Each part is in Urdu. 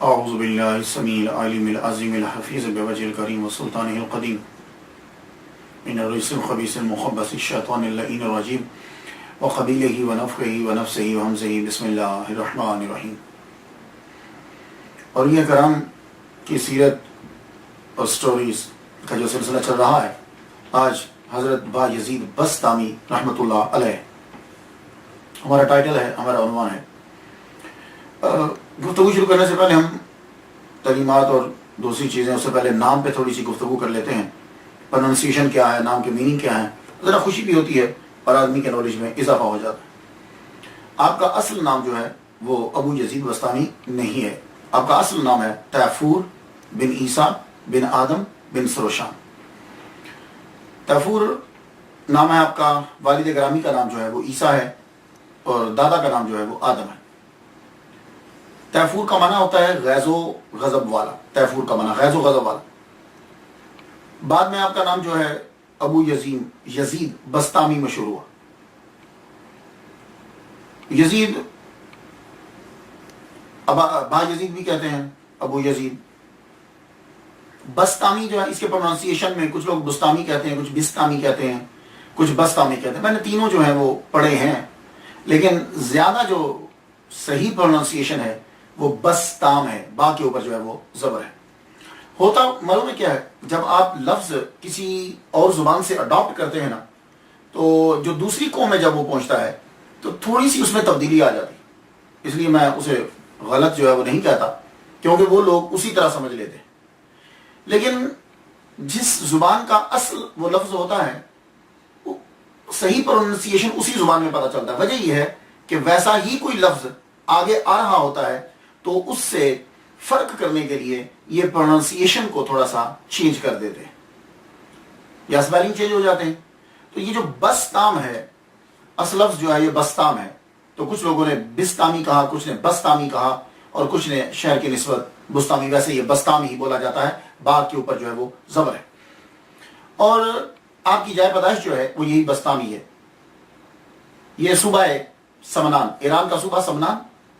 اعوذ باللہ السمیع العلیم العظیم الحفیظ بوجہ الکریم وسلطانہ القدیم من الرجس الخبیث المخبث الشیطان اللعین الرجیم وقبیلہ ونفخہ ونفسہ وہمزہ بسم اللہ الرحمن الرحیم۔ اولیاء کرام کی سیرت اور سٹوریز کا جو سلسلہ چل رہا ہے، آج حضرت با یزید بسطامی رحمۃ اللہ علیہ ہمارا ٹائٹل ہے، ہمارا عنوان ہے۔ گفتگو شروع کرنے سے پہلے ہم تعلیمات اور دوسری چیزیں، اس سے پہلے نام پہ تھوڑی سی گفتگو کر لیتے ہیں۔ پروننسیشن کیا ہے، نام کے میننگ کیا ہے، ذرا خوشی بھی ہوتی ہے اور آدمی کے نالج میں اضافہ ہو جاتا ہے۔ آپ کا اصل نام جو ہے وہ ابو یزید بسطامی نہیں ہے، آپ کا اصل نام ہے تیفور بن عیسیٰ بن آدم بن سروشان۔ تیفور نام ہے آپ کا، والد گرامی کا نام جو ہے وہ عیسیٰ ہے اور دادا کا نام جو ہے وہ آدم ہے۔ تیفور کا معنی ہوتا ہے غیظ و غضب والا، تیفور کا معنی غیظ و غضب والا۔ بعد میں آپ کا نام جو ہے ابو یزید بسطامی مشہور ہوا۔ یزید با یزید بھی کہتے ہیں، ابو یزید بسطامی جو ہے، اس کے پروننسیشن میں کچھ لوگ بستامی کہتے ہیں، کچھ بستامی کہتے ہیں، کچھ بسطامی کہتے ہیں۔ میں نے تینوں جو ہیں وہ پڑھے ہیں، لیکن زیادہ جو صحیح پروننسیشن ہے وہ بسطام ہے، با کے اوپر جو ہے وہ زبر ہے۔ ہوتا معلوم ہے کیا ہے، جب آپ لفظ کسی اور زبان سے اڈاپٹ کرتے ہیں نا، تو جو دوسری قوم میں جب وہ پہنچتا ہے تو تھوڑی سی اس میں تبدیلی آ جاتی ہے۔ اس لیے میں اسے غلط جو ہے وہ نہیں کہتا، کیونکہ وہ لوگ اسی طرح سمجھ لیتے ہیں۔ لیکن جس زبان کا اصل وہ لفظ ہوتا ہے، وہ صحیح پروننسیشن اسی زبان میں پتہ چلتا ہے۔ وجہ یہ ہے کہ ویسا ہی کوئی لفظ آگے آ رہا ہوتا ہے تو اس سے فرق کرنے کے لیے یہ پروننسیشن کو تھوڑا سا چینج کر دیتے ہیں یا اسپیلنگ چینج ہو جاتے ہیں۔ تو یہ جو بسطام ہے، اصل لفظ جو ہے یہ بسطام ہے، تو کچھ لوگوں نے بستامی کہا، کچھ نے بسطامی کہا، اور کچھ نے شہر کی نسبت بستامی۔ ویسے یہ بسطامی ہی بولا جاتا ہے، با کے اوپر جو ہے وہ زبر ہے، اور آپ کی جائے پیدائش جو ہے وہ یہی بسطامی ہے۔ یہ صوبہ ہے سمنان، ایران کا صوبہ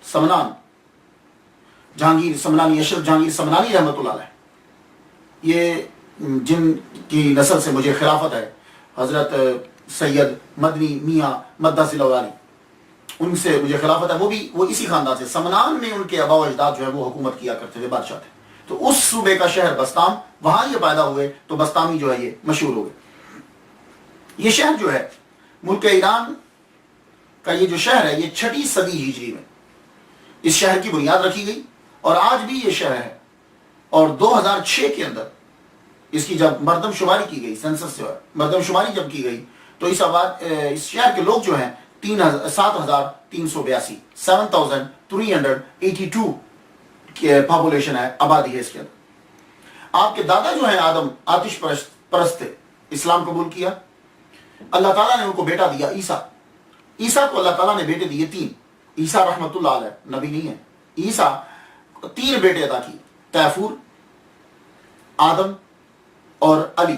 سمنان، جہانگیر سمنانی، اشرف جہانگیر سمنانی رحمۃ اللہ علیہ، یہ جن کی نسل سے مجھے خلافت ہے، حضرت سید مدنی میاں مدہ سلوانی، ان سے مجھے خلافت ہے۔ وہ اسی خاندان سے، سمنان میں ان کے آباء و اجداد جو ہے وہ حکومت کیا کرتے تھے، بادشاہ تھے۔ تو اس صوبے کا شہر بسطام، وہاں یہ پیدا ہوئے تو بسطامی جو ہے یہ مشہور ہو گئے۔ یہ شہر جو ہے ملک ایران کا، یہ جو شہر ہے یہ 6 صدی ہجری میں اس شہر کی بنیاد رکھی گئی، اور آج بھی یہ شہر ہے۔ اور 2006 کے اندر اس کی جب مردم شماری کی گئی، سینسس جو ہے مردم شماری جب کی گئی، تو اس شہر کے لوگ جو ہیں 7382، 7382 کی پاپولیشن ہے، آبادی ہے اس کے اندر۔ آپ کے دادا جو ہیں آدم آتش پرست تھے، اسلام قبول کیا، اللہ تعالیٰ نے ان کو بیٹا دیا عیسیٰ۔ عیسیٰ کو اللہ تعالیٰ نے بیٹے دیے 3۔ عیسیٰ رحمۃ اللہ علیہ نبی نہیں ہے، عیسیٰ 3 بیٹے عطا کیے، تیفور، آدم اور علی۔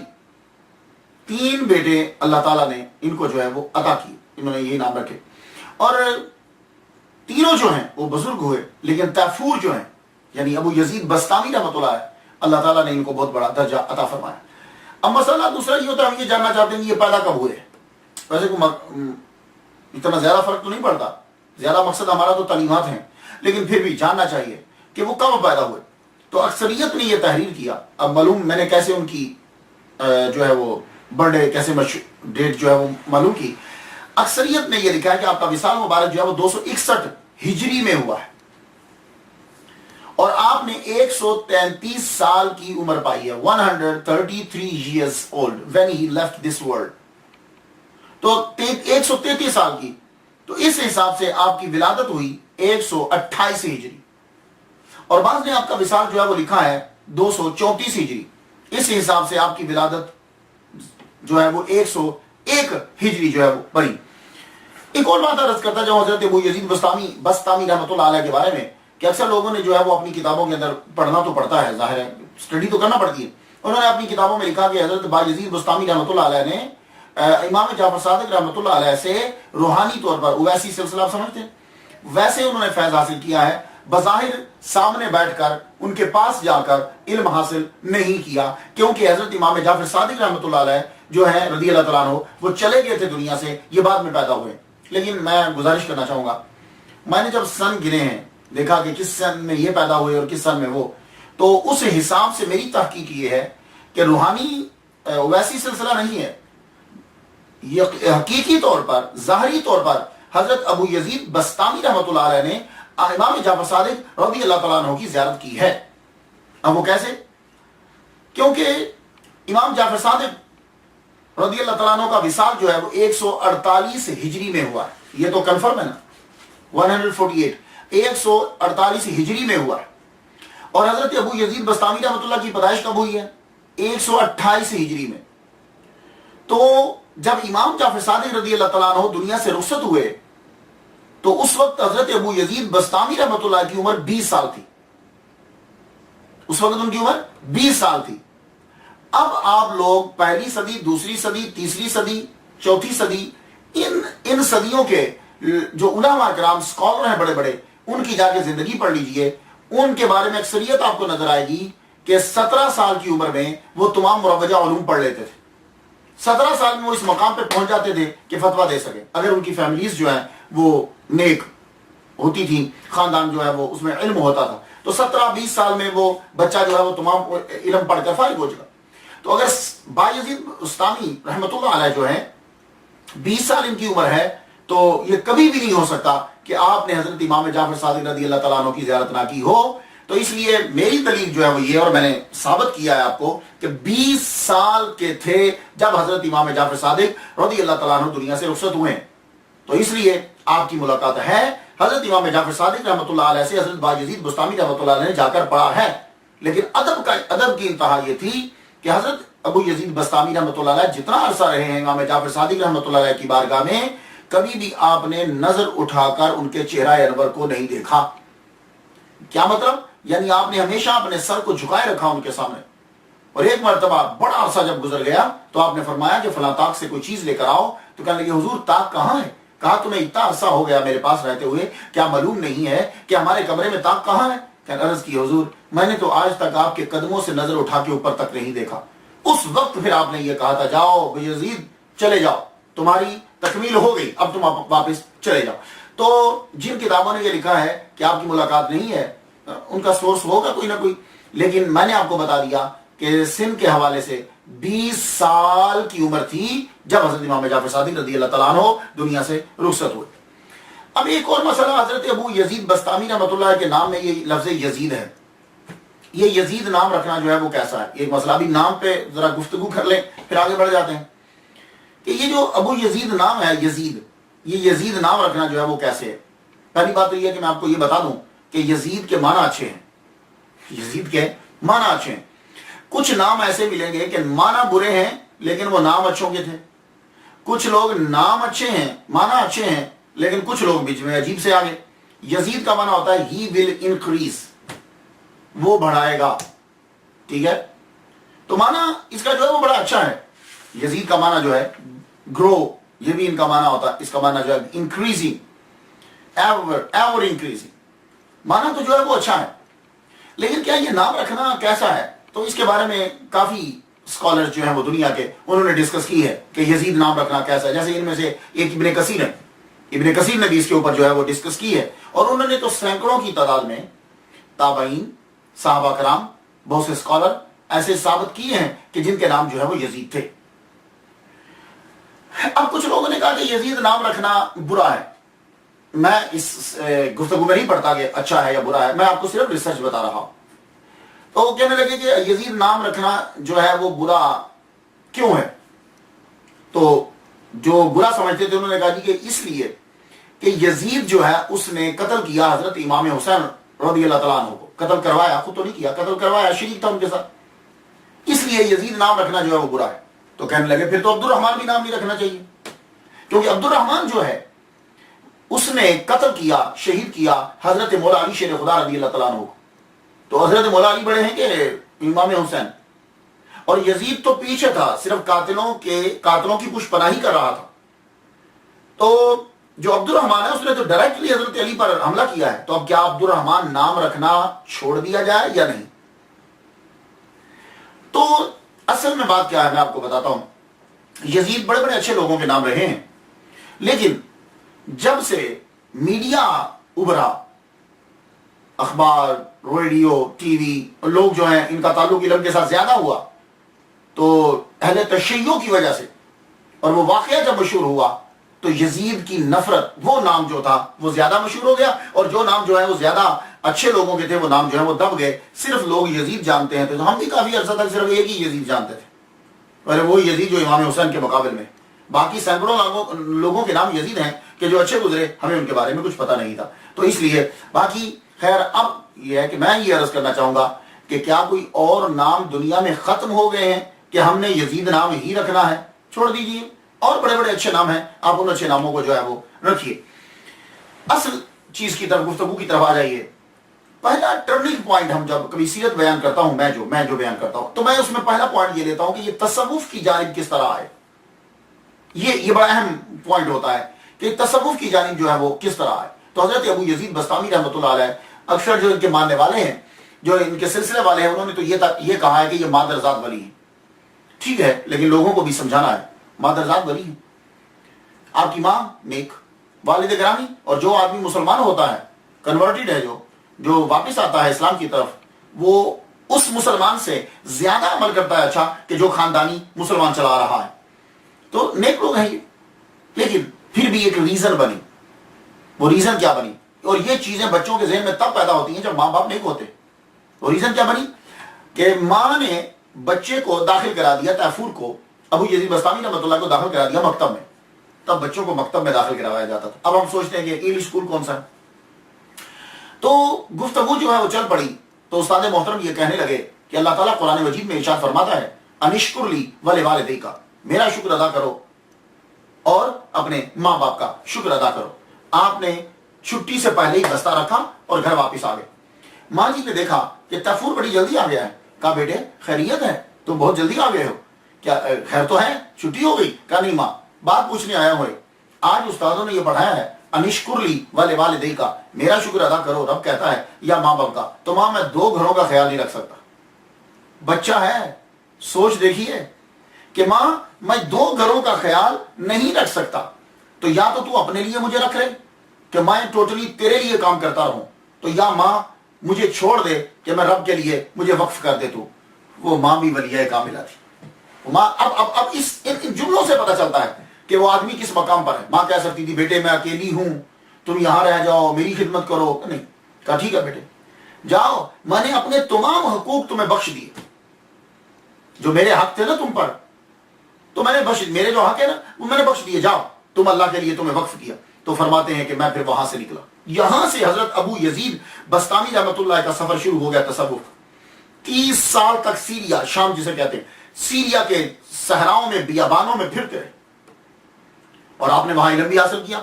3 بیٹے اللہ تعالیٰ نے ان کو جو ہے وہ عطا کیے، انہوں نے یہی نام رکھے، اور تینوں جو ہیں وہ بزرگ ہوئے، لیکن تیفور جو ہیں یعنی ابو یزید بسطامی رحمۃ اللہ علیہ، اللہ تعالیٰ نے ان کو بہت بڑا درجہ عطا فرمایا۔ اب مسئلہ دوسرا یہ ہوتا ہے، ہم یہ جاننا چاہتے ہیں کہ یہ پیدا کب ہوئے۔ ویسے اتنا زیادہ فرق تو نہیں پڑتا، زیادہ مقصد ہمارا تو تعلیمات ہیں، لیکن پھر بھی جاننا چاہیے کہ وہ کب پیدا ہوئے۔ تو اکثریت نے یہ تحریر کیا، اب معلوم میں نے کیسے ان کی جو ہے وہ برتھ ڈے کیسے ڈیٹ جو ہے وہ معلوم کی۔ اکثریت نے یہ لکھا ہے کہ آپ کا وصال مبارک جو ہے وہ 261 ہجری میں ہوا ہے، اور آپ نے 133 سال کی عمر پائی ہے، 133 years old when he left this world۔ تو 133 سال کی، تو اس حساب سے آپ کی ولادت ہوئی 128 ہجری، اور بعض نے آپ کا وصال جو ہے وہ لکھا ہے 234 ہجری، اس حساب سے آپ کی ولادت جو ہے وہ 101 ہجری جو ہے وہ پڑی۔ ایک اور بات عرض کرتا جاؤں حضرت ابو یزید بسطامی رحمۃ اللہ علیہ کے بارے میں، کہ اکثر لوگوں نے جو ہے وہ اپنی کتابوں کے اندر پڑھنا تو پڑتا ہے، ظاہر ہے اسٹڈی تو کرنا پڑتی ہے، انہوں نے اپنی کتابوں میں لکھا کہ حضرت با یزید بسطامی رحمۃ اللہ علیہ نے امام جعفر صادق رحمۃ اللہ علیہ سے روحانی طور پر، اویسی سلسلہ آپ سمجھتے ہیں، ویسے انہوں نے فیض حاصل کیا ہے بظاہر سامنے بیٹھ کر ان کے پاس جا کر علم حاصل نہیں کیا، کیونکہ حضرت امام جعفر صادق رحمۃ اللہ علیہ جو ہیں رضی اللہ تعالیٰ عنہ، وہ چلے گئے تھے دنیا سے، یہ بعد میں پیدا ہوئے۔ لیکن میں گزارش کرنا چاہوں گا، میں نے جب سن گنے ہیں، دیکھا کہ کس سن میں یہ پیدا ہوئے اور کس سن میں وہ، تو اس حساب سے میری تحقیق یہ ہے کہ روحانی ویسی سلسلہ نہیں ہے، یہ حقیقی طور پر، ظاہری طور پر حضرت ابو یزید بسطامی رحمۃ اللہ علیہ نے امام جعفر صادق رضی اللہ تعالیٰ عنہ کی زیارت کی ہے۔ اب وہ کیسے؟ کیونکہ امام جعفر صادق رضی اللہ تعالیٰ عنہ کا وصال جو ہے وہ 148 ہجری میں ہوا ہے، یہ تو کنفرم ہے نا، 148 148 ہجری میں ہوا ہے، اور حضرت ابو یزید بسطامی رحمۃ اللہ کی پیدائش کب ہوئی ہے؟ 128 ہجری میں۔ تو جب امام جعفر صادق رضی اللہ تعالیٰ عنہ دنیا سے رخصت ہوئے تو اس وقت حضرت ابو یزید بسطامی رحمۃ اللہ کی عمر 20 سال تھی، اس وقت ان کی عمر 20 سال تھی۔ اب آپ لوگ پہلی صدی، دوسری صدی، تیسری صدی، چوتھی صدی، ان صدیوں کے جو علماء کرام اسکالر ہیں بڑے بڑے، ان کی جا کے زندگی پڑھ لیجئے، ان کے بارے میں اکثریت آپ کو نظر آئے گی کہ 17 سال کی عمر میں وہ تمام مروجہ علوم پڑھ لیتے تھے۔ 17 سال میں وہ اس مقام پہ پہنچ جاتے تھے کہ فتویٰ دے سکے، اگر ان کی فیملیز جو ہیں وہ نیک ہوتی تھی، خاندان جو ہے وہ اس میں علم ہوتا تھا، تو 17-20 سال میں وہ بچہ جو ہے وہ تمام علم پڑھ کر فارغ ہو چکا۔ تو اگر بایزید بسطامی رحمۃ اللہ علیہ جو ہے 20 سال ان کی عمر ہے، تو یہ کبھی بھی نہیں ہو سکتا کہ آپ نے حضرت امام جعفر صادق رضی اللہ تعالیٰ عنہ کی زیارت نہ کی ہو۔ تو اس لیے میری دلیل جو ہے وہ یہ، اور میں نے ثابت کیا ہے آپ کو کہ 20 سال کے تھے جب حضرت امام جعفر صادق رضی اللہ تعالیٰ عنہ دنیا سے رخصت ہوئے، تو اس لیے آپ کی ملاقات ہے حضرت امام جعفر صادق رحمۃ اللہ علیہ سے حضرت بایزید بسطامی رحمۃ اللہ علیہ نے جا کر پڑھا ہے۔ لیکن ادب کی انتہا یہ تھی کہ حضرت ابو یزید بسطامی رحمۃ اللہ علیہ جتنا عرصہ رہے ہیں امام جعفر صادق رحمۃ اللہ علیہ کی بارگاہ میں، کبھی بھی آپ نے نظر اٹھا کر ان کے چہرہ انور کو نہیں دیکھا۔ کیا مطلب؟ یعنی آپ نے ہمیشہ اپنے سر کو جھکائے رکھا ان کے سامنے، اور ایک مرتبہ بڑا عرصہ جب گزر گیا تو آپ نے فرمایا کہ فلاں طاق سے کوئی چیز لے کر آؤ، تو کہنے لگے حضور طاق کہاں ہے؟ کہا تمہیں اتنا عرصہ ہو گیا میرے پاس رہتے ہوئے، کیا معلوم نہیں ہے کہ ہمارے کمرے میں طاق کہاں ہے؟ کہنے عرض کی حضور میں نے تو آج تک آپ کے قدموں سے نظر اٹھا کے اوپر تک نہیں دیکھا۔ اس وقت پھر آپ نے یہ کہا تھا جاؤ ابو یزید چلے جاؤ، تمہاری تکمیل ہو گئی، اب تم واپس چلے جاؤ۔ تو جن کتابوں نے یہ لکھا ہے کہ آپ کی ملاقات نہیں ہے، ان کا سورس ہوگا کوئی نہ کوئی، لیکن میں نے آپ کو بتا دیا کہ سن کے حوالے سے 20 سال کی عمر تھی جب حضرت امام جعفر صادق رضی اللہ تعالیٰ عنہ دنیا سے رخصت ہوئے۔ اب ایک اور مسئلہ، حضرت ابو یزید بسطامی رحمۃ اللہ کے نام میں یہ لفظ یزید ہے، یہ یزید نام رکھنا جو ہے وہ کیسا ہے؟ ایک مسئلہ، ابھی نام پہ ذرا گفتگو کر لیں پھر آگے بڑھ جاتے ہیں کہ یہ جو ابو یزید نام ہے، یزید، یہ یزید نام رکھنا جو ہے وہ کیسے ہے؟ پہلی بات تو یہ ہے کہ میں آپ کو یہ بتا دوں کہ یزید کے معنی اچھے ہیں، یزید کے معنی اچھے ہیں۔ کچھ نام ایسے ملیں گے کہ معنی برے ہیں لیکن وہ نام اچھوں کے تھے، کچھ لوگ نام اچھے ہیں معنی اچھے ہیں لیکن کچھ لوگ بیچ میں عجیب سے آگے۔ یزید کا معنی ہوتا ہے ہی ول انکریز، وہ بڑھائے گا، ٹھیک ہے؟ تو معنی اس کا جو ہے وہ بڑا اچھا ہے۔ یزید کا معنی جو ہے گرو، یہ بھی ان کا معنی ہوتا ہے، اس کا معنی جو ہے انکریزنگ، ایور انکریزنگ، معنی تو جو ہے وہ اچھا ہے۔ لیکن کیا یہ نام رکھنا کیسا ہے؟ تو اس کے بارے میں کافی اسکالر جو ہیں وہ دنیا کے، انہوں نے ڈسکس کی ہے کہ یزید نام رکھنا کیسا ہے۔ جیسے ان میں سے ایک ابن کثیر ہے، ابن کثیر نے بھی اس کے اوپر جو ہے وہ ڈسکس کی ہے، اور انہوں نے تو سینکڑوں کی تعداد میں تابعین، صحابہ کرام، بہت سے اسکالر ایسے ثابت کیے ہیں کہ جن کے نام جو ہے وہ یزید تھے۔ اب کچھ لوگوں نے کہا کہ یزید نام رکھنا برا ہے، میں اس گفتگو میں نہیں پڑھتا کہ اچھا ہے یا برا ہے، میں آپ کو صرف ریسرچ بتا رہا ہوں۔ تو وہ کہنے لگے کہ یزید نام رکھنا جو ہے وہ برا کیوں ہے؟ تو جو برا سمجھتے تھے انہوں نے کہا جی کہ اس لیے کہ یزید جو ہے اس نے قتل کیا حضرت امام حسین رضی اللہ تعالیٰ عنہ کو، قتل کروایا، خود تو نہیں کیا، قتل کروایا، شریک تھا ان کے ساتھ، اس لیے یزید نام رکھنا جو ہے وہ برا ہے۔ تو کہنے لگے پھر تو عبد الرحمن بھی نام نہیں رکھنا چاہیے، کیونکہ عبد الرحمن جو ہے اس نے قتل کیا، شہید کیا حضرت مولا علی شیر خدا رضی اللہ تعالیٰ عنہ کو۔ تو حضرت مولا علی بڑے ہیں کہ امام حسین، اور یزید تو پیچھے تھا، صرف قاتلوں کی پشت پناہی کر رہا تھا۔ تو جو عبد الرحمن ہے اس نے تو ڈائریکٹلی حضرت علی پر حملہ کیا ہے، تو اب کیا عبد الرحمن نام رکھنا چھوڑ دیا جائے یا نہیں؟ تو اصل میں بات کیا ہے میں آپ کو بتاتا ہوں. یزید بڑے بڑے اچھے لوگوں کے نام رہے ہیں، لیکن جب سے میڈیا ابھرا، اخبار، ریڈیو، ٹی وی، لوگ جو ہیں ان کا تعلق علم کے ساتھ زیادہ ہوا، تو اہل تشیع کی وجہ سے، اور وہ واقعہ جب مشہور ہوا تو یزید کی نفرت، وہ نام جو تھا وہ زیادہ مشہور ہو گیا، اور جو نام جو ہے وہ زیادہ اچھے لوگوں کے تھے وہ نام جو ہے وہ دب گئے. صرف لوگ یزید جانتے ہیں، تو ہم بھی کافی عرصہ تک صرف ایک ہی یزید جانتے تھے، اور وہ یزید جو امام حسین کے مقابل میں، باقی سینکڑوں لوگوں کے نام یزید ہیں کہ جو اچھے گزرے، ہمیں ان کے بارے میں کچھ پتہ نہیں تھا. تو اس لیے باقی خیر، اب یہ ہے کہ میں یہ عرض کرنا چاہوں گا کہ کیا کوئی اور نام دنیا میں ختم ہو گئے ہیں کہ ہم نے یزید نام ہی رکھنا ہے؟ چھوڑ دیجئے، اور بڑے بڑے اچھے نام ہیں، آپ ان اچھے ناموں کو جو ہے وہ رکھیے. اصل چیز کی طرف، گفتگو کی طرف آ جائیے. پہلا ٹرننگ پوائنٹ، ہم جب کبھی سیرت بیان کرتا ہوں، میں جو بیان کرتا ہوں، تو میں اس میں پہلا پوائنٹ یہ لیتا ہوں کہ یہ تصوف کی جانب کس طرح آئے. یہ بڑا اہم پوائنٹ ہوتا ہے کہ تصوف کی جانب جو ہے وہ کس طرح آئے. تو حضرت ابو یزید بسطامی رحمۃ اللہ علیہ، اکثر جو ان کے ماننے والے ہیں، جو ان کے سلسلے والے ہیں، انہوں نے تو یہ کہا ہے کہ یہ مادرزاد ولی ہیں. ٹھیک ہے، لیکن لوگوں کو بھی سمجھانا ہے مادرزاد ولی ہیں. آپ کی ماں نیک، والد گرامی، اور جو آدمی مسلمان ہوتا ہے، کنورٹڈ ہے، جو واپس آتا ہے اسلام کی طرف، وہ اس مسلمان سے زیادہ عمل کرتا ہے اچھا کہ جو خاندانی مسلمان چلا رہا ہے. تو نیک لوگ ہیں یہ. لیکن پھر بھی ایک ریزن بنی. وہ ریزن کیا بنی؟ اور یہ چیزیں بچوں کے ذہن میں تب پیدا ہوتی ہیں جب ماں باپ نیک ہوتے. وہ ریزن کیا بنی کہ ماں نے بچے کو داخل کرا دیا، تیفور کو، ابو یزید بسطامی رحمۃ اللہ کو داخل کرا دیا مکتب میں. تب بچوں کو مکتب میں داخل کرایا جاتا تھا. اب ہم سوچتے ہیں کہ انگلش اسکول کون سا ہے. تو گفتگو جو ہے وہ چل پڑی، تو استاد محترم یہ کہنے لگے کہ اللہ تعالیٰ قرآن مجید میں ارشاد فرماتا ہے، انشکر لی ولوالدیک، میرا شکر ادا کرو اور اپنے ماں باپ کا شکر ادا کرو. آپ نے چھٹی سے پہلے ہی بستہ رکھا اور گھر واپس آ گئے. ماں جی نے دیکھا کہ تیفور بڑی جلدی آ گیا ہے. کہا بیٹے خیریت ہے، تم بہت جلدی آ گئے ہو، کیا خیر تو ہے، چھٹی ہو گئی؟ کہا نہیں ماں، بات پوچھنے آیا ہوئے. آج استادوں نے یہ پڑھایا ہے، انشکر لی ولوالدیک، میرا شکر ادا کرو. رب کہتا ہے یا ماں باپ کا. تو ماں میں 2 گھروں کا خیال نہیں رکھ سکتا. بچہ ہے، سوچ دیکھیے کہ ماں میں 2 گھروں کا خیال نہیں رکھ سکتا. تو یا تو اپنے لیے مجھے رکھ لے کہ میں ٹوٹلی تیرے لیے کام کرتا رہوں، تو یا ماں مجھے چھوڑ دے کہ میں رب کے لیے مجھے وقف کر دے. تو وہ ماں بھی ولیہ کاملہ تھی. ماں اب ان جملوں سے پتہ چلتا ہے کہ وہ آدمی کس مقام پر ہے. ماں کہہ سکتی تھی بیٹے میں اکیلی ہوں، تم یہاں رہ جاؤ، میری خدمت کرو. نہیں، کہا ٹھیک ہے بیٹے جاؤ، میں نے اپنے تمام حقوق تمہیں بخش دیے. جو میرے حق تھے نا تم پر، تو میں نے بخش، میرے جو حق ہے نا وہ میں نے بخش دیے. جاؤ، تم اللہ کے لیے تمہیں وقف کیا. تو فرماتے ہیں کہ میں پھر وہاں سے نکلا. یہاں سے حضرت ابو یزید بسطامی رحمۃ اللہ کا سفر شروع ہو گیا تصوف. 30 سال تک سیریا، شام جسے کہتے ہیں، سیریا کے صحراؤں میں، بیابانوں میں پھرتے رہے. اور آپ نے وہاں علم بھی حاصل کیا.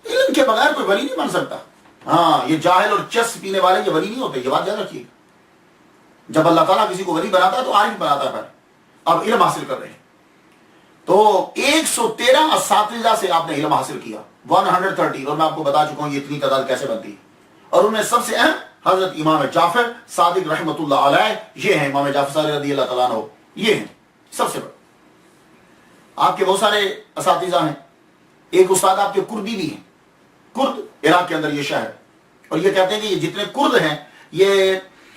علم کے بغیر کوئی ولی نہیں بن سکتا. ہاں، یہ جاہل اور چس پینے والے یہ ولی نہیں ہوتے، یہ بات یاد رکھیے. جب اللہ تعالیٰ کسی کو ولی بناتا ہے تو عارف بناتا ہے. پہلے اب علم حاصل کر رہے ہیں. تو 113 اساتذہ سے آپ نے علم حاصل کیا، 130. اور میں آپ کو بتا چکا ہوں یہ اتنی تعداد کیسے بنتی ہے. اور ان میں سب سے اہم حضرت امام جعفر صادق رحمۃ اللہ علیہ، یہ ہیں امام جعفر صادق رضی اللہ تعالیٰ عنہ، یہ ہیں سب سے بڑے. آپ کے بہت سارے اساتذہ ہیں. ایک استاد آپ کے کردی بھی ہیں. کرد عراق کے اندر یہ شہر ہے. اور یہ کہتے ہیں کہ یہ جتنے کرد ہیں یہ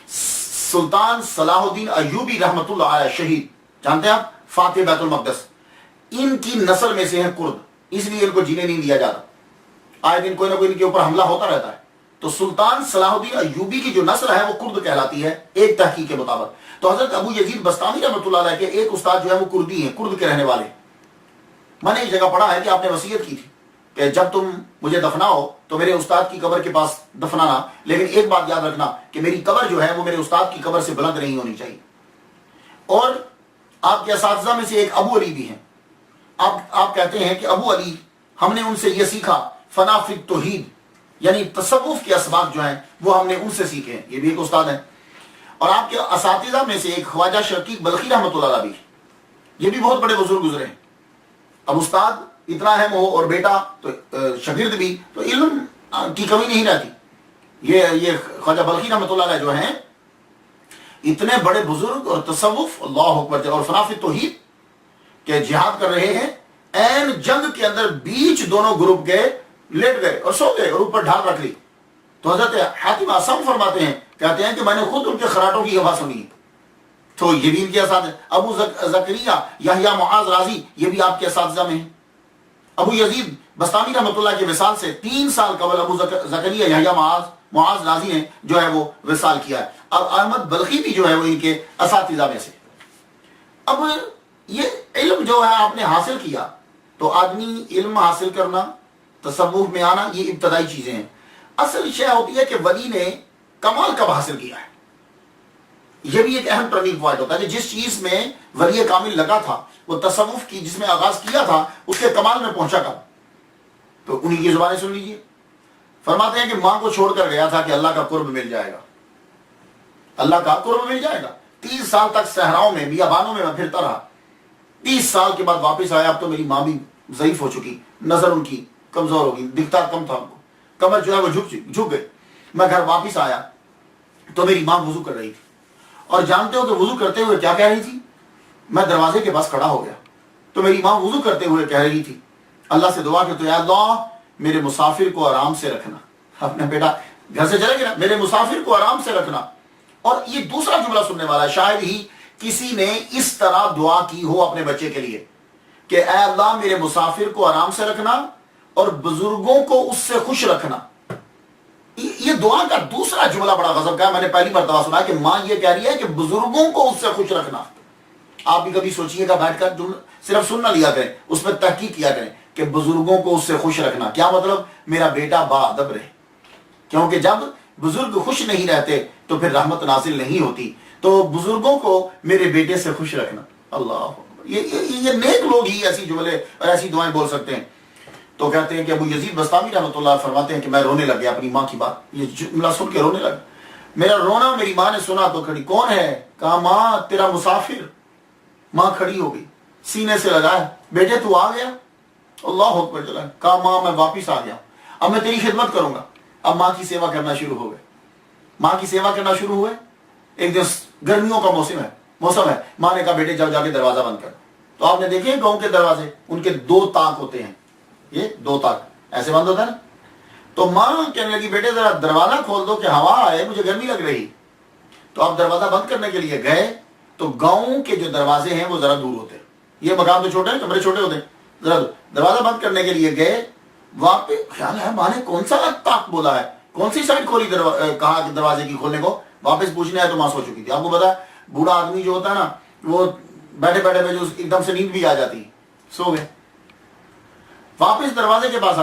سلطان صلاح الدین ایوبی رحمۃ اللہ علیہ، شہید، جانتے ہیں آپ، فاتح بیت المقدس، ان کی نسل میں سے ہیں کرد. اس لیے ان کو جینے نہیں دیا جاتا. آئے دن کوئی نہ کوئی ان کے اوپر حملہ ہوتا رہتا ہے. تو سلطان صلاح الدین ایوبی کی جو نسل ہے وہ کرد کہلاتی ہے ایک تحقیق کے مطابق. تو حضرت ابو یزید بسطامی رحمۃ اللہ علیہ کے ایک استاد جو ہے وہ کردی ہیں، کرد کے رہنے والے. میں نے ایک جگہ پڑھا ہے کہ آپ نے وصیت کی تھی کہ جب تم مجھے دفناؤ تو میرے استاد کی قبر کے پاس دفنانا، لیکن ایک بات یاد رکھنا کہ میری قبر جو ہے وہ میرے استاد کی قبر سے بلند نہیں ہونی چاہیے. اور آپ کے اساتذہ میں سے ایک ابو علی بھی ہیں. آپ کہتے ہیں کہ ابو علی، ہم نے ان سے یہ سیکھا، فنا فی التوحید، یعنی تصوف کے اسباب جو ہیں وہ ہم نے ان سے سیکھے ہیں. یہ بھی ایک استاد ہیں. اور آپ کے اساتذہ میں سے ایک خواجہ شقیق بلخی رحمۃ اللہ علیہ بھی، یہ بھی بہت بڑے بزرگ گزرے ہیں. اب استاد اتنا اہم ہو اور بیٹا تو شاگرد بھی، تو علم کی کمی نہیں رہتی. یہ خواجہ بلخی رحمۃ اللہ علیہ جو ہیں اتنے بڑے بزرگ اور تصوف، اللہ اکبر، اور فنافی توحید کہ جہاد کر رہے ہیں، این جنگ کے اندر بیچ دونوں گروپ گئے، لیٹ گئے اور سو گئے اور اوپر ڈھال رکھ لی. تو حضرت حاتم اعصم فرماتے ہیں، کہتے ہیں کہ میں نے خود ان کے خراٹوں کی آواز سنی. تو یہ بھی ان کے اساتذہ. ابو زکریا یحییٰ معاذ رازی، یہ بھی آپ کے اساتذہ میں ہیں. ابو یزید بستامی رحمۃ اللہ کے وصال سے 3 سال قبل ابو زکریا یحییٰ معاذ رازی نے جو ہے وہ وصال کیا ہے. اب احمد بلخی بھی جو ہے وہ ان کے اساتذہ میں سے. اب یہ علم جو ہے آپ نے حاصل کیا، تو آدمی علم حاصل کرنا، تصوف میں آنا، یہ ابتدائی چیزیں ہیں. اصل شے ہوتی ہے کہ ولی نے کمال کب حاصل کیا ہے. یہ بھی ایک اہم ٹرننگ پوائنٹ ہوتا ہے کہ جس چیز میں ولی کامل لگا تھا، وہ تصوف کی جس میں آغاز کیا تھا، اس کے کمال میں پہنچا کب. تو انہی کی زبانیں سن لیجئے. فرماتے ہیں کہ ماں کو چھوڑ کر گیا تھا کہ اللہ کا قرب مل جائے گا، اللہ کا قرب مل جائے گا. 30 سال تک صحراؤں میں، بیابانوں میں پھرتا رہا. 30 سال کے بعد واپس آیا. اب تو میری ماں بھی ضعیف ہو چکی، نظر ان کی کمزور ہو گئی، دکھتا کم تھا ان کو، کمر جو ہے وہ جھک گئے. میں گھر واپس آیا تو میری ماں وضو کر رہی تھی، اور جانتے ہو کہ وضو کرتے ہوئے کیا کہہ رہی تھی؟ میں دروازے کے پاس کھڑا ہو گیا تو میری ماں وضو کرتے ہوئے کہہ رہی تھی، اللہ سے دعا کہ تو یا اللہ میرے مسافر کو آرام سے رکھنا. اپنے بیٹا گھر سے چلے گیا، میرے مسافر کو آرام سے رکھنا. اور یہ دوسرا جملہ سننے والا ہے، شاید ہی کسی نے اس طرح دعا کی ہو اپنے بچے کے لیے کہ اے اللہ میرے مسافر کو آرام سے رکھنا اور بزرگوں کو اس سے خوش رکھنا. یہ دعا کا دوسرا جملہ بڑا غضب کا ہے. میں نے پہلی مرتبہ سنا کہ ماں یہ کہہ رہی ہے کہ بزرگوں کو اس سے خوش رکھنا. آپ بھی کبھی سوچئے گا بیٹھ کر، صرف سن نہ لیا کریں، اس میں تحقیق کیا کریں کہ بزرگوں کو اس سے خوش رکھنا کیا مطلب؟ میرا بیٹا باادب رہے، کیونکہ جب بزرگ خوش نہیں رہتے تو پھر رحمت نازل نہیں ہوتی. تو بزرگوں کو میرے بیٹے سے خوش رکھنا. اللہ، یہ نیک لوگ ہی ایسی جملے اور ایسی دعائیں بول سکتے ہیں. تو کہتے ہیں کہ ابو یزید بستامی رحمۃ اللہ فرماتے ہیں کہ میں رونے لگ گیا اپنی ماں کی بات، یہ جملہ سن کے رونے لگا. میرا رونا میری ماں نے سنا تو کھڑی، کون ہے؟ کہا ماں تیرا مسافر. ماں کھڑی ہو گئی، سینے سے لگایا، بیٹے تو آ گیا؟ اللہ اکبر چلا. کہا ماں میں واپس آ گیا، اب میں تیری خدمت کروں گا. اب ماں کی سیوا کرنا شروع ہو گئے، ماں کی سیوا کرنا شروع ہوئے. ایک دن گرمیوں کا موسم ہے. ماں نے کہا بیٹے جاؤ جا کے دروازہ بند کر. تو آپ نے دیکھے گاؤں کے دروازے، ان کے 2 تاک ہوتے ہیں، یہ 2 تاک ایسے بند ہوتا ہے نا. تو ماں کہنے لگی بیٹے ذرا دروازہ کھول دو کہ ہوا آئے، مجھے گرمی لگ رہی. تو آپ دروازہ بند کرنے کے لیے گئے تو گاؤں کے جو دروازے ہیں وہ ذرا دور ہوتے ہیں، یہ مکان تو چھوٹے ہیں، کمرے چھوٹے ہوتے ہیں. ذرا دروازہ بند کرنے کے لیے گئے، وہاں پہ خیال ہے ماں نے کون سا تاک بولا ہے، کون سی سائڈ کھولی، کہا کہ دروازے کی کھولنے کو. واپس پوچھنے آئے تو ماں سو چکی تھی. آپ کو پتا ہے بوڑھا آدمی جو ہوتا ہے نا، وہ بیٹھے بیٹھے میں جو ایک دم سے نیند بھی آ جاتی، سو گئے. واپس دروازے کے پاس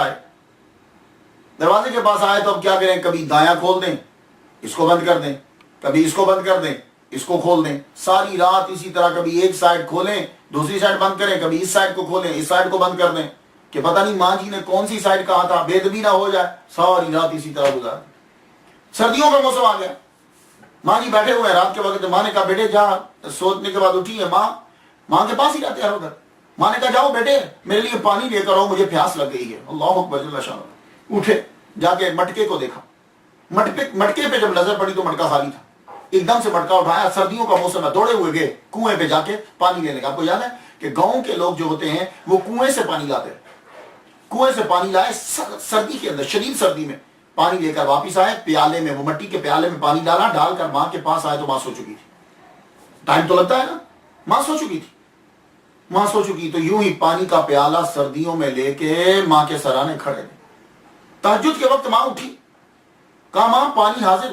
آئے تو اب کیا کریں؟ کبھی دایاں کھول دیں، اس کو بند کر دیں، کبھی اس کو بند کر دیں، اس کو کھول دیں. ساری رات اسی طرح، کبھی ایک سائڈ کھولیں دوسری سائڈ بند کریں، کبھی اس سائڈ کو کھولیں اس سائڈ کو بند کر دیں، کہ پتہ نہیں ماں جی نے کون سی سائڈ کہا تھا، بے ادبی نہ ہو جائے. ساری رات اسی طرح گزار. سردیوں کا موسم آ گیا، ماں جی بیٹھے ہوئے ہیں رات کے وقت. ماں نے کہا بیٹے جا، سونے کے بعد اٹھی ہے ماں کے پاس ہی رہتے ہیں ادھر. ماں نے کہا جاؤ بیٹے میرے لیے پانی لے کر آؤ، مجھے پیاس لگ گئی ہے. اللہ اکبر جل شانہ. اٹھے، جا کے مٹکے کو دیکھا، مٹکے پہ جب نظر پڑی تو مٹکا خالی تھا. ایک دم سے مٹکا اٹھایا، سردیوں کا موسم ہے، دوڑے ہوئے گئے کنویں پہ جا کے پانی لینے کا. آپ کو یاد ہے کہ گاؤں کے لوگ جو ہوتے ہیں وہ کنویں سے پانی لاتے ہیں، کنویں سے پانی لائے سردی کے اندر، شدید سردی میں پانی لے کر واپس آئے. پیالے میں، وہ مٹی کے پیالے میں پانی ڈالا، ڈال کر ماں کے پاس آئے تو ماں سو چکی تھی. ٹائم تو لگتا ہے نا، ماں سو چکی. تو یوں ہی پانی کا پیالہ سردیوں میں لے کے ماں کے سرانے کھڑے. تہجد کے وقت ماں اٹھی، کہا ماں پانی حاضر.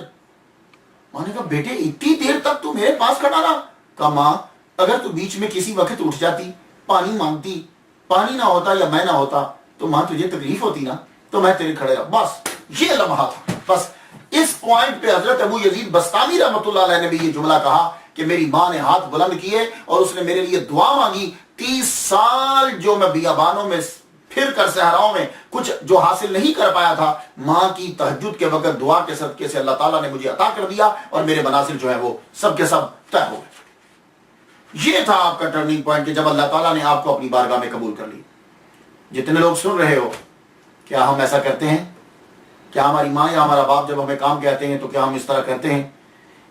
ماں نے کہا بیٹے اتنی دیر تک تو میرے پاس کھڑا رہا. کہا ماں اگر تو بیچ میں کسی وقت اٹھ جاتی، پانی مانگتی، پانی نہ ہوتا یا میں نہ ہوتا تو ماں تجھے تکلیف ہوتی نا، تو میں تیرے کھڑے رہا. بس یہ لمحہ تھا. بس اس پوائنٹ پہ حضرت ابو یزید بستامی رحمۃ اللہ علیہ نے بھی یہ جملہ کہا کہ میری ماں نے ہاتھ بلند کیے اور اس نے میرے لیے دعا مانگی. 30 سال جو میں بیابانوں میں پھر کر صحراؤں میں کچھ جو حاصل نہیں کر پایا تھا، ماں کی تہجد کے وقت دعا کے صدقے سے اللہ تعالیٰ نے مجھے عطا کر دیا اور میرے منازل جو ہے وہ سب کے سب طے ہو گئے. یہ تھا آپ کا ٹرننگ پوائنٹ کہ جب اللہ تعالیٰ نے آپ کو اپنی بارگاہ میں قبول کر لی. جتنے لوگ سن رہے ہو، کیا ہم ایسا کرتے ہیں؟ کیا ہماری ماں یا ہمارا باپ جب ہمیں کام کہتے ہیں تو کیا ہم اس طرح کرتے ہیں؟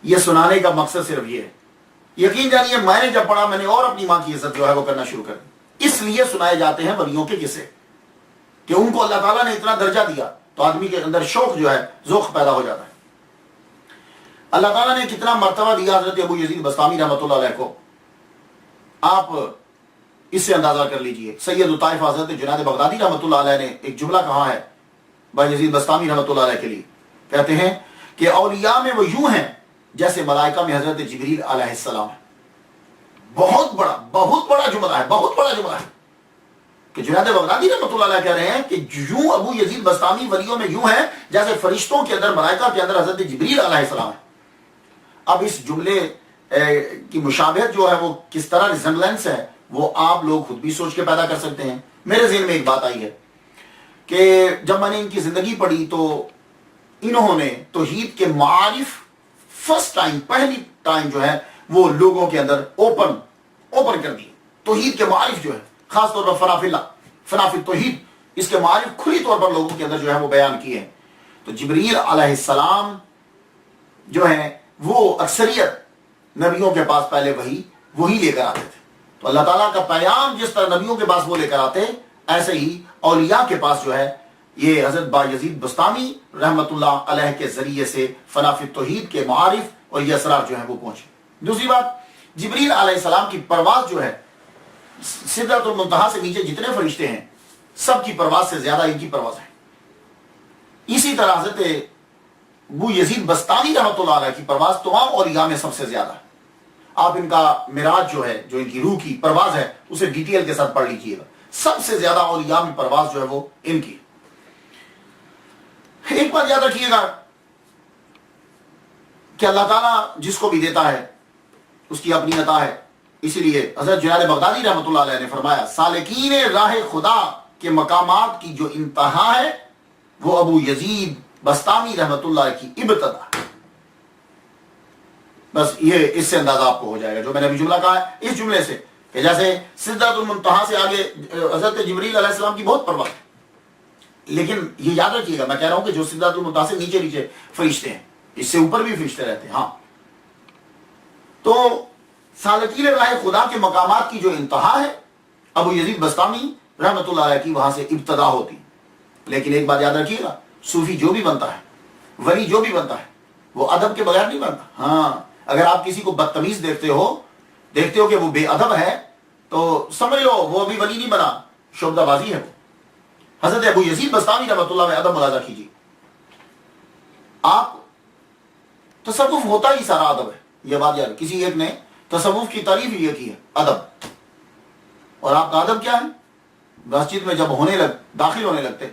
یہ سنانے کا مقصد صرف یہ ہے. یقین جانیے میں نے جب پڑھا میں نے اور اپنی ماں کی عزت جو ہے وہ کرنا شروع کر دی. اس لیے سنائے جاتے ہیں ولیوں کے قصے کہ ان کو اللہ تعالیٰ نے اتنا درجہ دیا تو آدمی کے اندر شوق جو ہے، ذوق پیدا ہو جاتا ہے. اللہ تعالیٰ نے کتنا مرتبہ دیا حضرت ابو یزید بسطامی رحمۃ اللہ علیہ کو، آپ اس سے اندازہ کر لیجئے. سید الطائف حضرت جنید بغدادی رحمۃ اللہ علیہ نے ایک جملہ کہا ہے بھائی یزید بسطامی رحمۃ اللہ علیہ کے لیے. کہتے ہیں کہ اولیاء میں وہ یوں ہیں جیسے ملائکہ میں حضرت جبریل علیہ السلام ہے. بہت بڑا جملہ ہے، بہت بڑا جملہ ہے کہ جنید بغدادی رحمۃ اللہ علیہ کہہ رہے ہیں کہ یوں ابو یزید بسطامی ولیوں میں یوں ہے جیسے فرشتوں کے اندر، ملائکہ کے اندر حضرت جبریل علیہ السلام ہے. اب اس جملے کی مشابہت جو ہے وہ کس طرح ریزمبلنس ہے وہ آپ لوگ خود بھی سوچ کے پیدا کر سکتے ہیں. میرے ذہن میں ایک بات آئی ہے کہ جب میں نے ان کی زندگی پڑھی تو انہوں نے توحید کے معارف پہلی ٹائم جو ہے وہ لوگوں کے اندر اوپن کر دی. توحید کے معارف جو ہے خاص طور پر فنافل توحید، اس کے معارف کھلی طور پر لوگوں کے اندر جو ہے وہ بیان کیے ہیں. تو جبریل علیہ السلام جو ہے وہ اکثریت نبیوں کے پاس پہلے وہی لے کر آتے تھے. تو اللہ تعالیٰ کا پیغام جس طرح نبیوں کے پاس وہ لے کر آتے، ایسے ہی اولیاء کے پاس جو ہے یہ حضرت با یزید بسطامی رحمت اللہ علیہ کے ذریعے سے فنافی توحید کے معارف اور یہ اسرار جو ہیں وہ پہنچے. دوسری بات، جبریل علیہ السلام کی پرواز جو ہے سدرۃ المنتہا سے نیچے جتنے فرشتے ہیں سب کی پرواز سے زیادہ ان کی پرواز ہے. اسی طرح حضرت ابو یزید بسطامی رحمۃ اللہ علیہ کی پرواز تمام اولیاء میں سب سے زیادہ ہے. آپ ان کا معراج جو ہے، جو ان کی روح کی پرواز ہے، اسے ڈیٹیل کے ساتھ پڑھ لیجئے گا. سب سے زیادہ اولیاء میں پرواز جو ہے وہ ان کی. ایک بات یاد رکھیے گا کہ اللہ تعالیٰ جس کو بھی دیتا ہے اس کی اپنی عطا ہے. اسی لیے حضرت جنید بغدادی رحمۃ اللہ علیہ نے فرمایا سالکین راہ خدا کے مقامات کی جو انتہا ہے وہ ابو یزید بسطامی رحمۃ اللہ کی ابتدا. بس یہ اس سے اندازہ آپ کو ہو جائے گا جو میں نے ابھی جملہ کہا ہے. اس جملے سے کہ جیسے سدرۃ المنتہا سے آگے حضرت جبریل علیہ السلام کی بہت پرواز ہے، لیکن یہ یاد رکھیے گا میں کہہ رہا ہوں کہ جو سدرۃ المنتہا سے نیچے فرشتے ہیں، اس سے اوپر بھی فرشتے رہتے ہیں. ہاں، تو سالکین راہ خدا کے مقامات کی جو انتہا ہے ابو یزید بسطامی رحمۃ اللہ علیہ کی وہاں سے ابتدا ہوتی. لیکن ایک بات یاد رکھیے گا، صوفی جو بھی بنتا ہے، ولی جو بھی بنتا ہے، وہ ادب کے بغیر نہیں بنتا. ہاں، اگر آپ کسی کو بدتمیز دیکھتے ہو کہ وہ بے ادب ہے تو سمجھ لو وہ ابھی ولی نہیں بنا، شعبدہ بازی ہے وہ. حضرت ابو یزید بسطامی رحمۃ اللہ میں ادب ملاحظہ کیجیے. آپ تصوف ہوتا ہی سارا ادب ہے، یہ بات یاد. کسی ایک نے تصوف کی تعریف یہ کی ہے ادب. اور آپ کا ادب کیا ہے؟ مسجد میں جب داخل ہونے لگتے،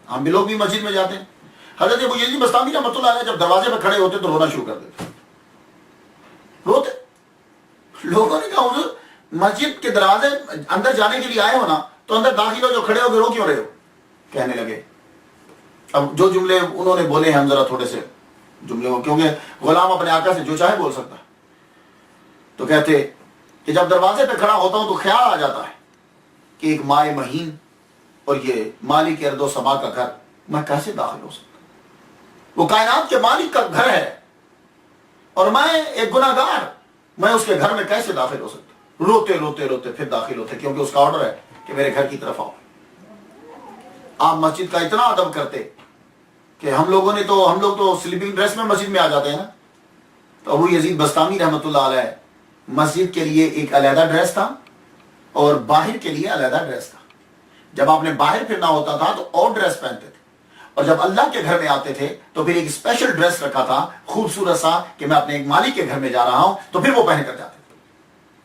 ہم بھی لوگ بھی مسجد میں جاتے ہیں، حضرت ابو یزید بسطامی رحمۃ اللہ علیہ جب دروازے پہ کھڑے ہوتے تو رونا شروع کر دیتے. روتے. لوگوں نے کہا حضور مسجد کے دروازے اندر جانے کے لیے آئے ہو نا، تو اندر داخل ہو جو کھڑے ہو کے رو کیوں رہے ہو؟ کہنے لگے. اب جو جملے انہوں نے بولے ہیں ہم ذرا تھوڑے سے جملے ہو، کیونکہ غلام اپنے آقا سے جو چاہے بول سکتا ہے. تو کہتے کہ جب دروازے پہ کھڑا ہوتا ہوں تو خیال آ جاتا ہے کہ ایک مائع مہین اور یہ مالک ارض و سما کا گھر میں کیسے داخل ہو سکتا؟ وہ کائنات کے مالک کا گھر ہے اور میں ایک گناہ گار، میں اس کے گھر میں کیسے داخل ہو سکتا؟ روتے پھر داخل ہوتے، کیونکہ اس کا آرڈر ہے کہ میرے گھر کی طرف آؤ. آپ مسجد کا اتنا ادب کرتے کہ ہم لوگ تو سلیپنگ ڈریس میں مسجد میں آ جاتے ہیں نا. تو ابو یزید بسطامی رحمۃ اللہ علیہ مسجد کے لیے ایک علیحدہ ڈریس تھا اور باہر کے لیے علیحدہ ڈریس تھا. جب آپ نے باہر پھرنا ہوتا تھا تو اور ڈریس پہنتے تھے، اور جب اللہ کے گھر میں آتے تھے تو پھر ایک اسپیشل ڈریس رکھا تھا خوبصورت سا کہ میں اپنے ایک مالک کے گھر میں جا رہا ہوں، تو پھر وہ پہن کر جاتے تھے.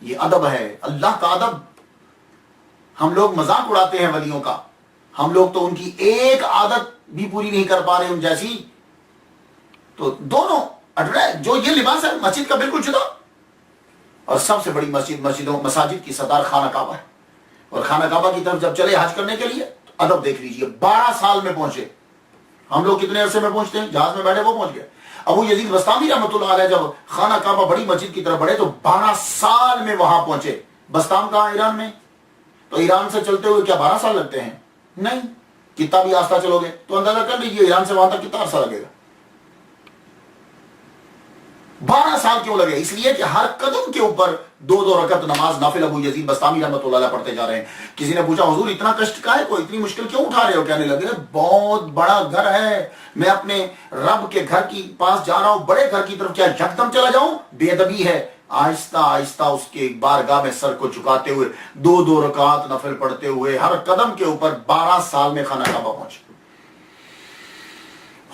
یہ ادب ہے، اللہ کا ادب. ہم لوگ مذاق اڑاتے ہیں ولیوں کا، ہم لوگ تو ان کی ایک عادت بھی پوری نہیں کر پا رہے ان جیسی. تو دونوں جو یہ لباس ہے مسجد کا بالکل جدا، اور سب سے بڑی مساجد کی سردار خانہ کعبہ ہے. اور خانہ کعبہ کی طرف جب چلے حج کرنے کے لیے تو ادب دیکھ لیجئے. 12 سال میں پہنچے. ہم لوگ کتنے عرصے میں پہنچتے ہیں؟ جہاز میں بیٹھے وہ پہنچ گئے. ابو یزید بسطامی رحمۃ اللہ علیہ جب خانہ کعبہ بڑی مسجد کی طرف بڑھے تو 12 سال میں وہاں پہنچے. بسطام کہاں؟ ایران میں. تو ایران سے چلتے ہوئے کیا 12 سال لگتے ہیں؟ نہیں، کتنا بھی آستہ چلو گے تو اندازہ کر لیجئے ایران سے وہاں تک کتنا عرصہ لگے گا۔ 12 سال کیوں لگے؟ اس لیے کہ ہر قدم کے اوپر 2 رکعت نماز نافل ابو یزید بستامی رحمۃ اللہ علیہ پڑھتے جا رہے ہیں۔ کسی نے پوچھا حضور اتنا کشٹ کا ہے، کوئی اتنی مشکل کیوں اٹھا رہے ہو؟ کہنے لگے بہت بڑا گھر ہے، میں اپنے رب کے گھر کی پاس جا رہا ہوں، بڑے گھر کی طرف کیا یکدم چلا جاؤں؟ بے ادبی ہے۔ آہستہ آہستہ اس کے بارگاہ میں سر کو جھکاتے ہوئے 2 رکعات نفل پڑھتے ہوئے ہر قدم کے اوپر 12 سال میں خانہ کعبہ پہنچے۔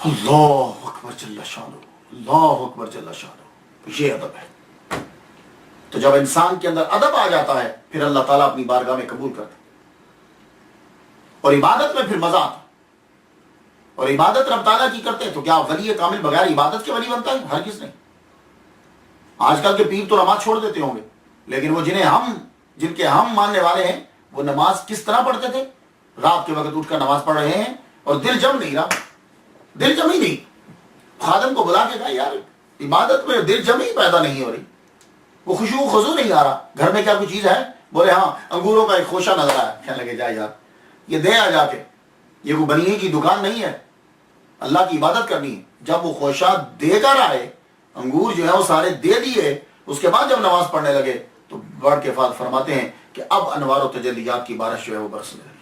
اللہ اکبر جل شانہ، اللہ اکبر جل شانہ، یہ ادب ہے۔ تو جب انسان کے اندر ادب آ جاتا ہے پھر اللہ تعالیٰ اپنی بارگاہ میں قبول کرتا ہے، اور عبادت میں پھر مزہ آتا ہے۔ اور عبادت رب تعالیٰ کی کرتے ہیں تو کیا ولی کامل بغیر عبادت کے ولی بنتا ہے؟ ہرگز نہیں۔ آج کل کے پیر تو نماز چھوڑ دیتے ہوں گے، لیکن وہ جن کے ہم ماننے والے ہیں وہ نماز کس طرح پڑھتے تھے؟ رات کے وقت اٹھ کر نماز پڑھ رہے ہیں اور دل جم نہیں رہا، دل جم ہی نہیں۔ خادم کو بلا کے کہا یار عبادت میں دل جم ہی پیدا نہیں ہو رہی، وہ خشوع و خضوع نہیں آ رہا، گھر میں کیا کوئی چیز ہے؟ بولے ہاں انگوروں کا ایک خوشہ نظر آیا۔ کہنے لگے جا یار یہ دے آ جا کے، یہ کوئی بنیے کی دکان نہیں ہے، اللہ کی عبادت کرنی ہے۔ جب وہ خوشہ دے کر آئے، انگور جو ہے وہ سارے دے دیے، اس کے بعد جب نماز پڑھنے لگے تو بڑھ کے فرماتے ہیں کہ اب انوار و تجلیات کی بارش جو ہے وہ برسنے لگی۔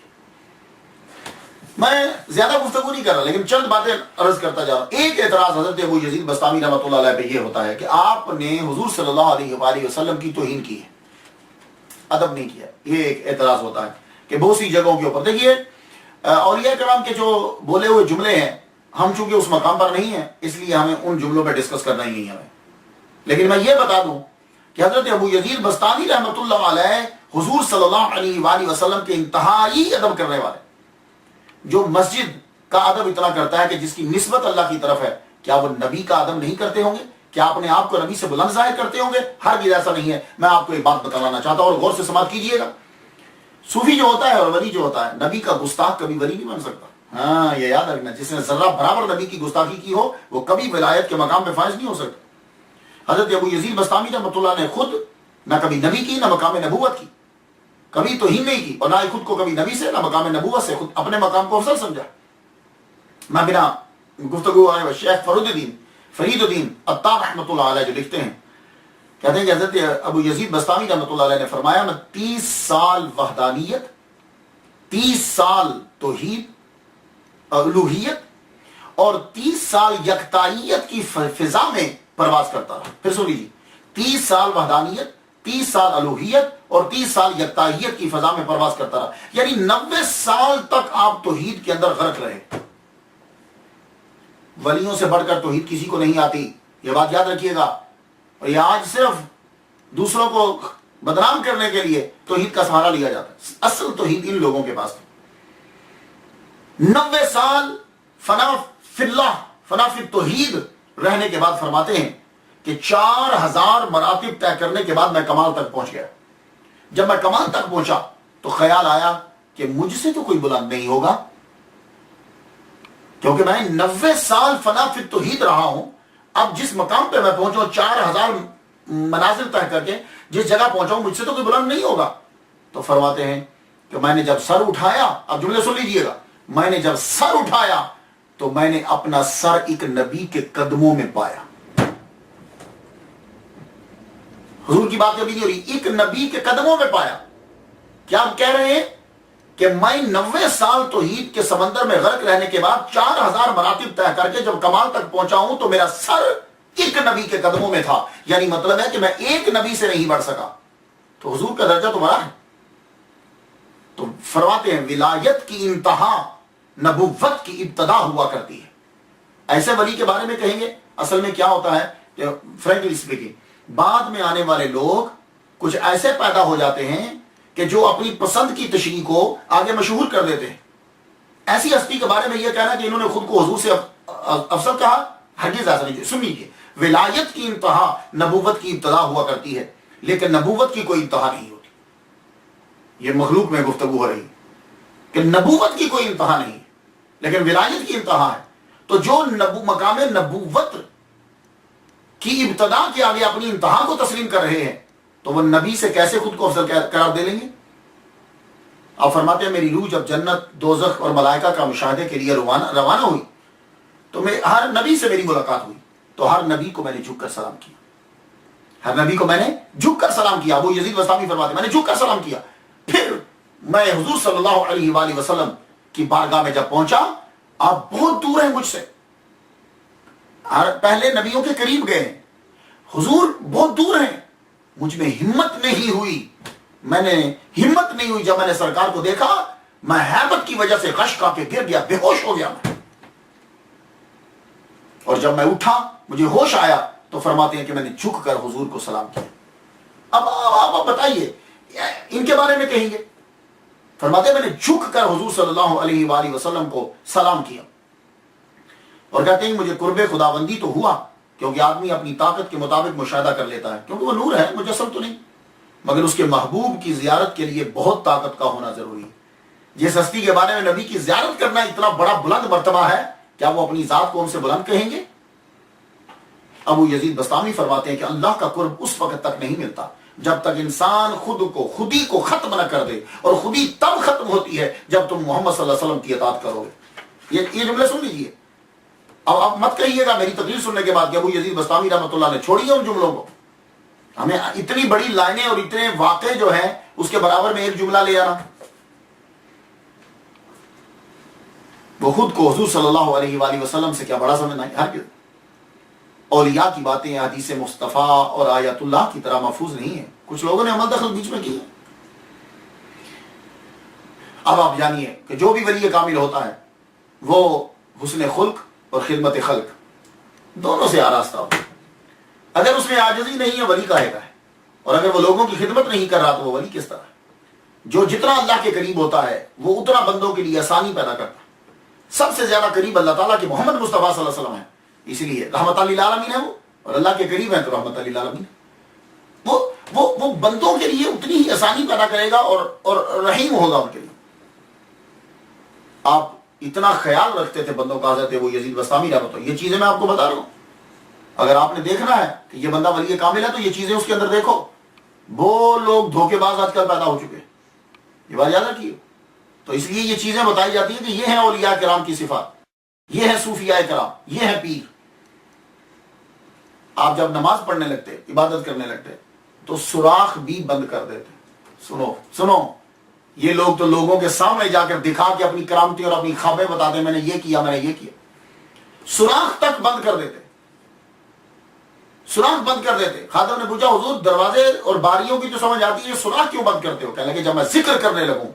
میں زیادہ گفتگو نہیں کر رہا لیکن چند باتیں عرض کرتا جا رہا ہوں۔ ایک اعتراض حضرت ابو یزید بستامی رحمۃ اللہ علیہ پہ یہ ہوتا ہے کہ آپ نے حضور صلی اللہ علیہ وآلہ وسلم کی توہین کی ہے، ادب نہیں کیا۔ یہ ایک اعتراض ہوتا ہے کہ بہت سی جگہوں کے اوپر دیکھیے اولیاء کرام کے جو بولے ہوئے جملے ہیں، ہم چونکہ اس مقام پر نہیں ہیں اس لیے ہمیں ان جملوں پہ ڈسکس کرنا ہی نہیں ہے۔ لیکن میں یہ بتا دوں کہ حضرت ابو یزید بستامی رحمۃ اللہ علیہ حضور صلی اللہ علیہ وآلہ وسلم کے انتہائی ادب کرنے والے، جو مسجد کا ادب اتنا کرتا ہے کہ جس کی نسبت اللہ کی طرف ہے، کیا وہ نبی کا ادب نہیں کرتے ہوں گے؟ کیا اپنے آپ کو نبی سے بلند ظاہر کرتے ہوں گے؟ ہرگز ایسا نہیں ہے۔ میں آپ کو ایک بات بتانا چاہتا ہوں اور غور سے سماعت کیجئے گا۔ صوفی جو ہوتا ہے اور ولی جو ہوتا ہے، نبی کا گستاخ کبھی ولی نہیں بن سکتا۔ ہاں یہ یاد رکھنا، جس نے ذرہ برابر نبی کی گستاخی کی ہو وہ کبھی ولایت کے مقام پہ فائز نہیں ہو سکتا۔ حضرت ابو یزید بستامی رحمۃ اللہ نے خود نہ کبھی نبی کی نہ مقام نبوت کی، کبھی توہین نہیں کی، اور نہ ہی خود کو کبھی نبی سے نہ مقام نبوت سے خود اپنے مقام کو افضل سمجھا۔ میں بنا گفتگو آئے شیخ فرید الدین عطار رحمۃ اللہ علیہ جو لکھتے ہیں، کہتے ہیں کہ حضرت ابو یزید بستامی رحمۃ اللہ علیہ نے فرمایا میں 30 سال وحدانیت، 30 سال توحید الوہیت اور 30 سال یکتائیت کی فضا میں پرواز کرتا رہا۔ پھر سن لیجیے، 30 سال وحدانیت، 30 سال الوہیت اور 30 سال یکتائیت کی فضا میں پرواز کرتا رہا، یعنی 90 سال تک آپ توحید کے اندر غرق رہے۔ ولیوں سے بڑھ کر توحید کسی کو نہیں آتی، یہ بات یاد رکھیے گا۔ اور یہ آج صرف دوسروں کو بدنام کرنے کے لیے توحید کا سہارا لیا جاتا ہے، اصل توحید ان لوگوں کے پاس تھی۔ 90 سال فنا فی اللہ، فنا فی توحید رہنے کے بعد فرماتے ہیں کہ 4000 مراتب طے کرنے کے بعد میں کمال تک پہنچ گیا۔ جب میں کمال تک پہنچا تو خیال آیا کہ مجھ سے تو کوئی بلند نہیں ہوگا، کیونکہ میں 90 سال فنا فی توحید رہا ہوں۔ اب جس مقام پہ میں پہنچا 4000 منازل طے کر کے جس جگہ پہنچا ہوں، مجھ سے تو کوئی بلند نہیں ہوگا۔ تو فرماتے ہیں کہ میں نے جب سر اٹھایا، اب جملے سن لیجئے گا، میں نے جب سر اٹھایا تو میں نے اپنا سر ایک نبی کے قدموں میں پایا۔ حضور کی بات کبھی نہیں ہو رہی، ایک نبی کے قدموں میں پایا۔ کیا آپ کہہ رہے ہیں کہ میں 90 سال توحید کے سمندر میں غرق رہنے کے بعد 4000 مراتب طے کر کے جب کمال تک پہنچا ہوں تو میرا سر ایک نبی کے قدموں میں تھا، یعنی مطلب ہے کہ میں ایک نبی سے نہیں بڑھ سکا۔ تو حضور کا درجہ تو بڑا ہے۔ تو فرماتے ہیں ولایت کی انتہا نبوت کی ابتدا ہوا کرتی ہے۔ ایسے ولی کے بارے میں کہیں گے، اصل میں کیا ہوتا ہے کہ فرینکلی اسپیکنگ بعد میں آنے والے لوگ کچھ ایسے پیدا ہو جاتے ہیں کہ جو اپنی پسند کی تشریح کو آگے مشہور کر دیتے ہیں۔ ایسی ہستی کے بارے میں یہ کہنا کہ انہوں نے خود کو حضور سے افضل کہا، ہرگز ایسا نہیں۔ سن لیجیے، ولایت کی انتہا نبوت کی ابتدا ہوا کرتی ہے، لیکن نبوت کی کوئی انتہا نہیں ہوتی۔ یہ مخلوق میں گفتگو ہو رہی ہے کہ نبوت کی کوئی انتہا نہیں، لیکن ولایت کی انتہا ہے۔ تو جو مقام نبوت کی ابتدا کے آگے اپنی انتہا کو تسلیم کر رہے ہیں تو وہ نبی سے کیسے خود کو افضل قرار دے لیں گے؟ آپ فرماتے ہیں میری روح جب جنت، دوزخ اور ملائکہ کا مشاہدے کے لیے روانہ ہوئی تو میں ہر نبی سے میری ملاقات ہوئی تو ہر نبی کو میں نے جھک کر سلام کیا، ہر نبی کو میں نے جھک کر سلام کیا۔ ابو یزید بسطامی فرماتے ہیں میں نے جھک کر سلام کیا، پھر میں حضور صلی اللہ علیہ وآلہ وسلم کی بارگاہ میں جب پہنچا، آپ بہت دور ہیں مجھ سے، پہلے نبیوں کے قریب گئے، حضور بہت دور ہیں، مجھ میں ہمت نہیں ہوئی، میں نے ہمت نہیں ہوئی، جب میں نے سرکار کو دیکھا میں ہیبت کی وجہ سے غش کھا کے گر گیا، بے ہوش ہو گیا میں، اور جب میں اٹھا مجھے ہوش آیا تو فرماتے ہیں کہ میں نے جھک کر حضور کو سلام کیا۔ اب آپ بتائیے ان کے بارے میں کہیں گے، فرماتے ہیں میں نے جھک کر حضور صلی اللہ علیہ وآلہ وسلم کو سلام کیا، اور کہتے ہیں مجھے قرب خداوندی تو ہوا، کیونکہ آدمی اپنی طاقت کے مطابق مشاہدہ کر لیتا ہے، کیونکہ وہ نور ہے، مجسم تو نہیں، مگر اس کے محبوب کی زیارت کے لیے بہت طاقت کا ہونا ضروری ہے۔ جس ہستی کے بارے میں نبی کی زیارت کرنا اتنا بڑا بلند مرتبہ ہے، کیا وہ اپنی ذات کو ان سے بلند کہیں گے؟ ابو یزید بسطامی فرماتے ہیں کہ اللہ کا قرب اس وقت تک نہیں ملتا جب تک انسان خودی کو ختم نہ کر دے، اور خودی تب ختم ہوتی ہے جب تم محمد صلی اللہ علیہ وسلم کی اطاعت کرو گے۔ یہ جملے سن لیجئے، اب آپ مت کہیے گا میری تقریر سننے کے بعد کہ ابو یزید بسطامی رحمۃ اللہ نے چھوڑی ہے ان جملوں کو، ہمیں اتنی بڑی لائنیں اور اتنے واقعے جو ہیں اس کے برابر میں ایک جملہ لے آنا۔ وہ خود کو حضور صلی اللہ علیہ وآلہ وسلم سے کیا بڑا سمجھنا ہے؟ ہرگز۔ اولیاء کی باتیں حدیث مصطفیٰ اور آیات اللہ کی طرح محفوظ نہیں ہیں، کچھ لوگوں نے عمل دخل بیچ میں کی ہے۔ اب آپ جانیے کہ جو بھی ولی کامل ہوتا ہے وہ حسن خلق اور خدمت خلق دونوں سے آراستہ ہو۔ اگر اس میں عاجزی نہیں ہے ولی کہے گا ہے، اور اگر وہ لوگوں کی خدمت نہیں کر رہا تو وہ ولی کس طرح ہے؟ جو جتنا اللہ کے قریب ہوتا ہے وہ اتنا بندوں کے لیے آسانی پیدا کرتا ہے۔ سب سے زیادہ قریب اللہ تعالیٰ کے محمد مصطفیٰ صلی اللہ علیہ وسلم ہے، اس لیے رحمت للعالمین ہے وہ، اور اللہ کے قریب ہیں تو رحمت للعالمین وہ بندوں کے لیے اتنی ہی آسانی پیدا کرے گا اور رحیم ہوگا ان کے لیے۔ آپ اتنا خیال رکھتے تھے بندوں کا، حضرت وہ یزید بسطامی رحمۃ اللہ، یہ چیزیں میں آپ کو بتا رہا ہوں، اگر آپ نے دیکھنا ہے کہ یہ بندہ ولی کامل ہے تو یہ چیزیں اس کے اندر دیکھو۔ وہ لوگ دھوکے باز آج کل پیدا ہو چکے ہیں، یہ بات یاد رکھیے، تو اس لیے یہ چیزیں بتائی جاتی ہیں کہ یہ ہیں اولیاء کرام کی صفات، یہ ہیں صوفیاء کرام، یہ ہیں پیر۔ آپ جب نماز پڑھنے لگتے، عبادت کرنے لگتے تو سوراخ بھی بند کر دیتے۔ سنو یہ لوگ تو لوگوں کے سامنے جا کر دکھا کے اپنی کرامتیں اور اپنی خوابیں بتاتے میں نے یہ کیا، میں نے یہ کیا، سوراخ تک بند کر دیتے، سوراخ بند کر دیتے۔ خادم نے پوچھا حضور دروازے اور باریوں کی تو سمجھ آتی ہے، سوراخ کیوں بند کرتے ہو؟ کہنے لگے جب میں ذکر کرنے لگوں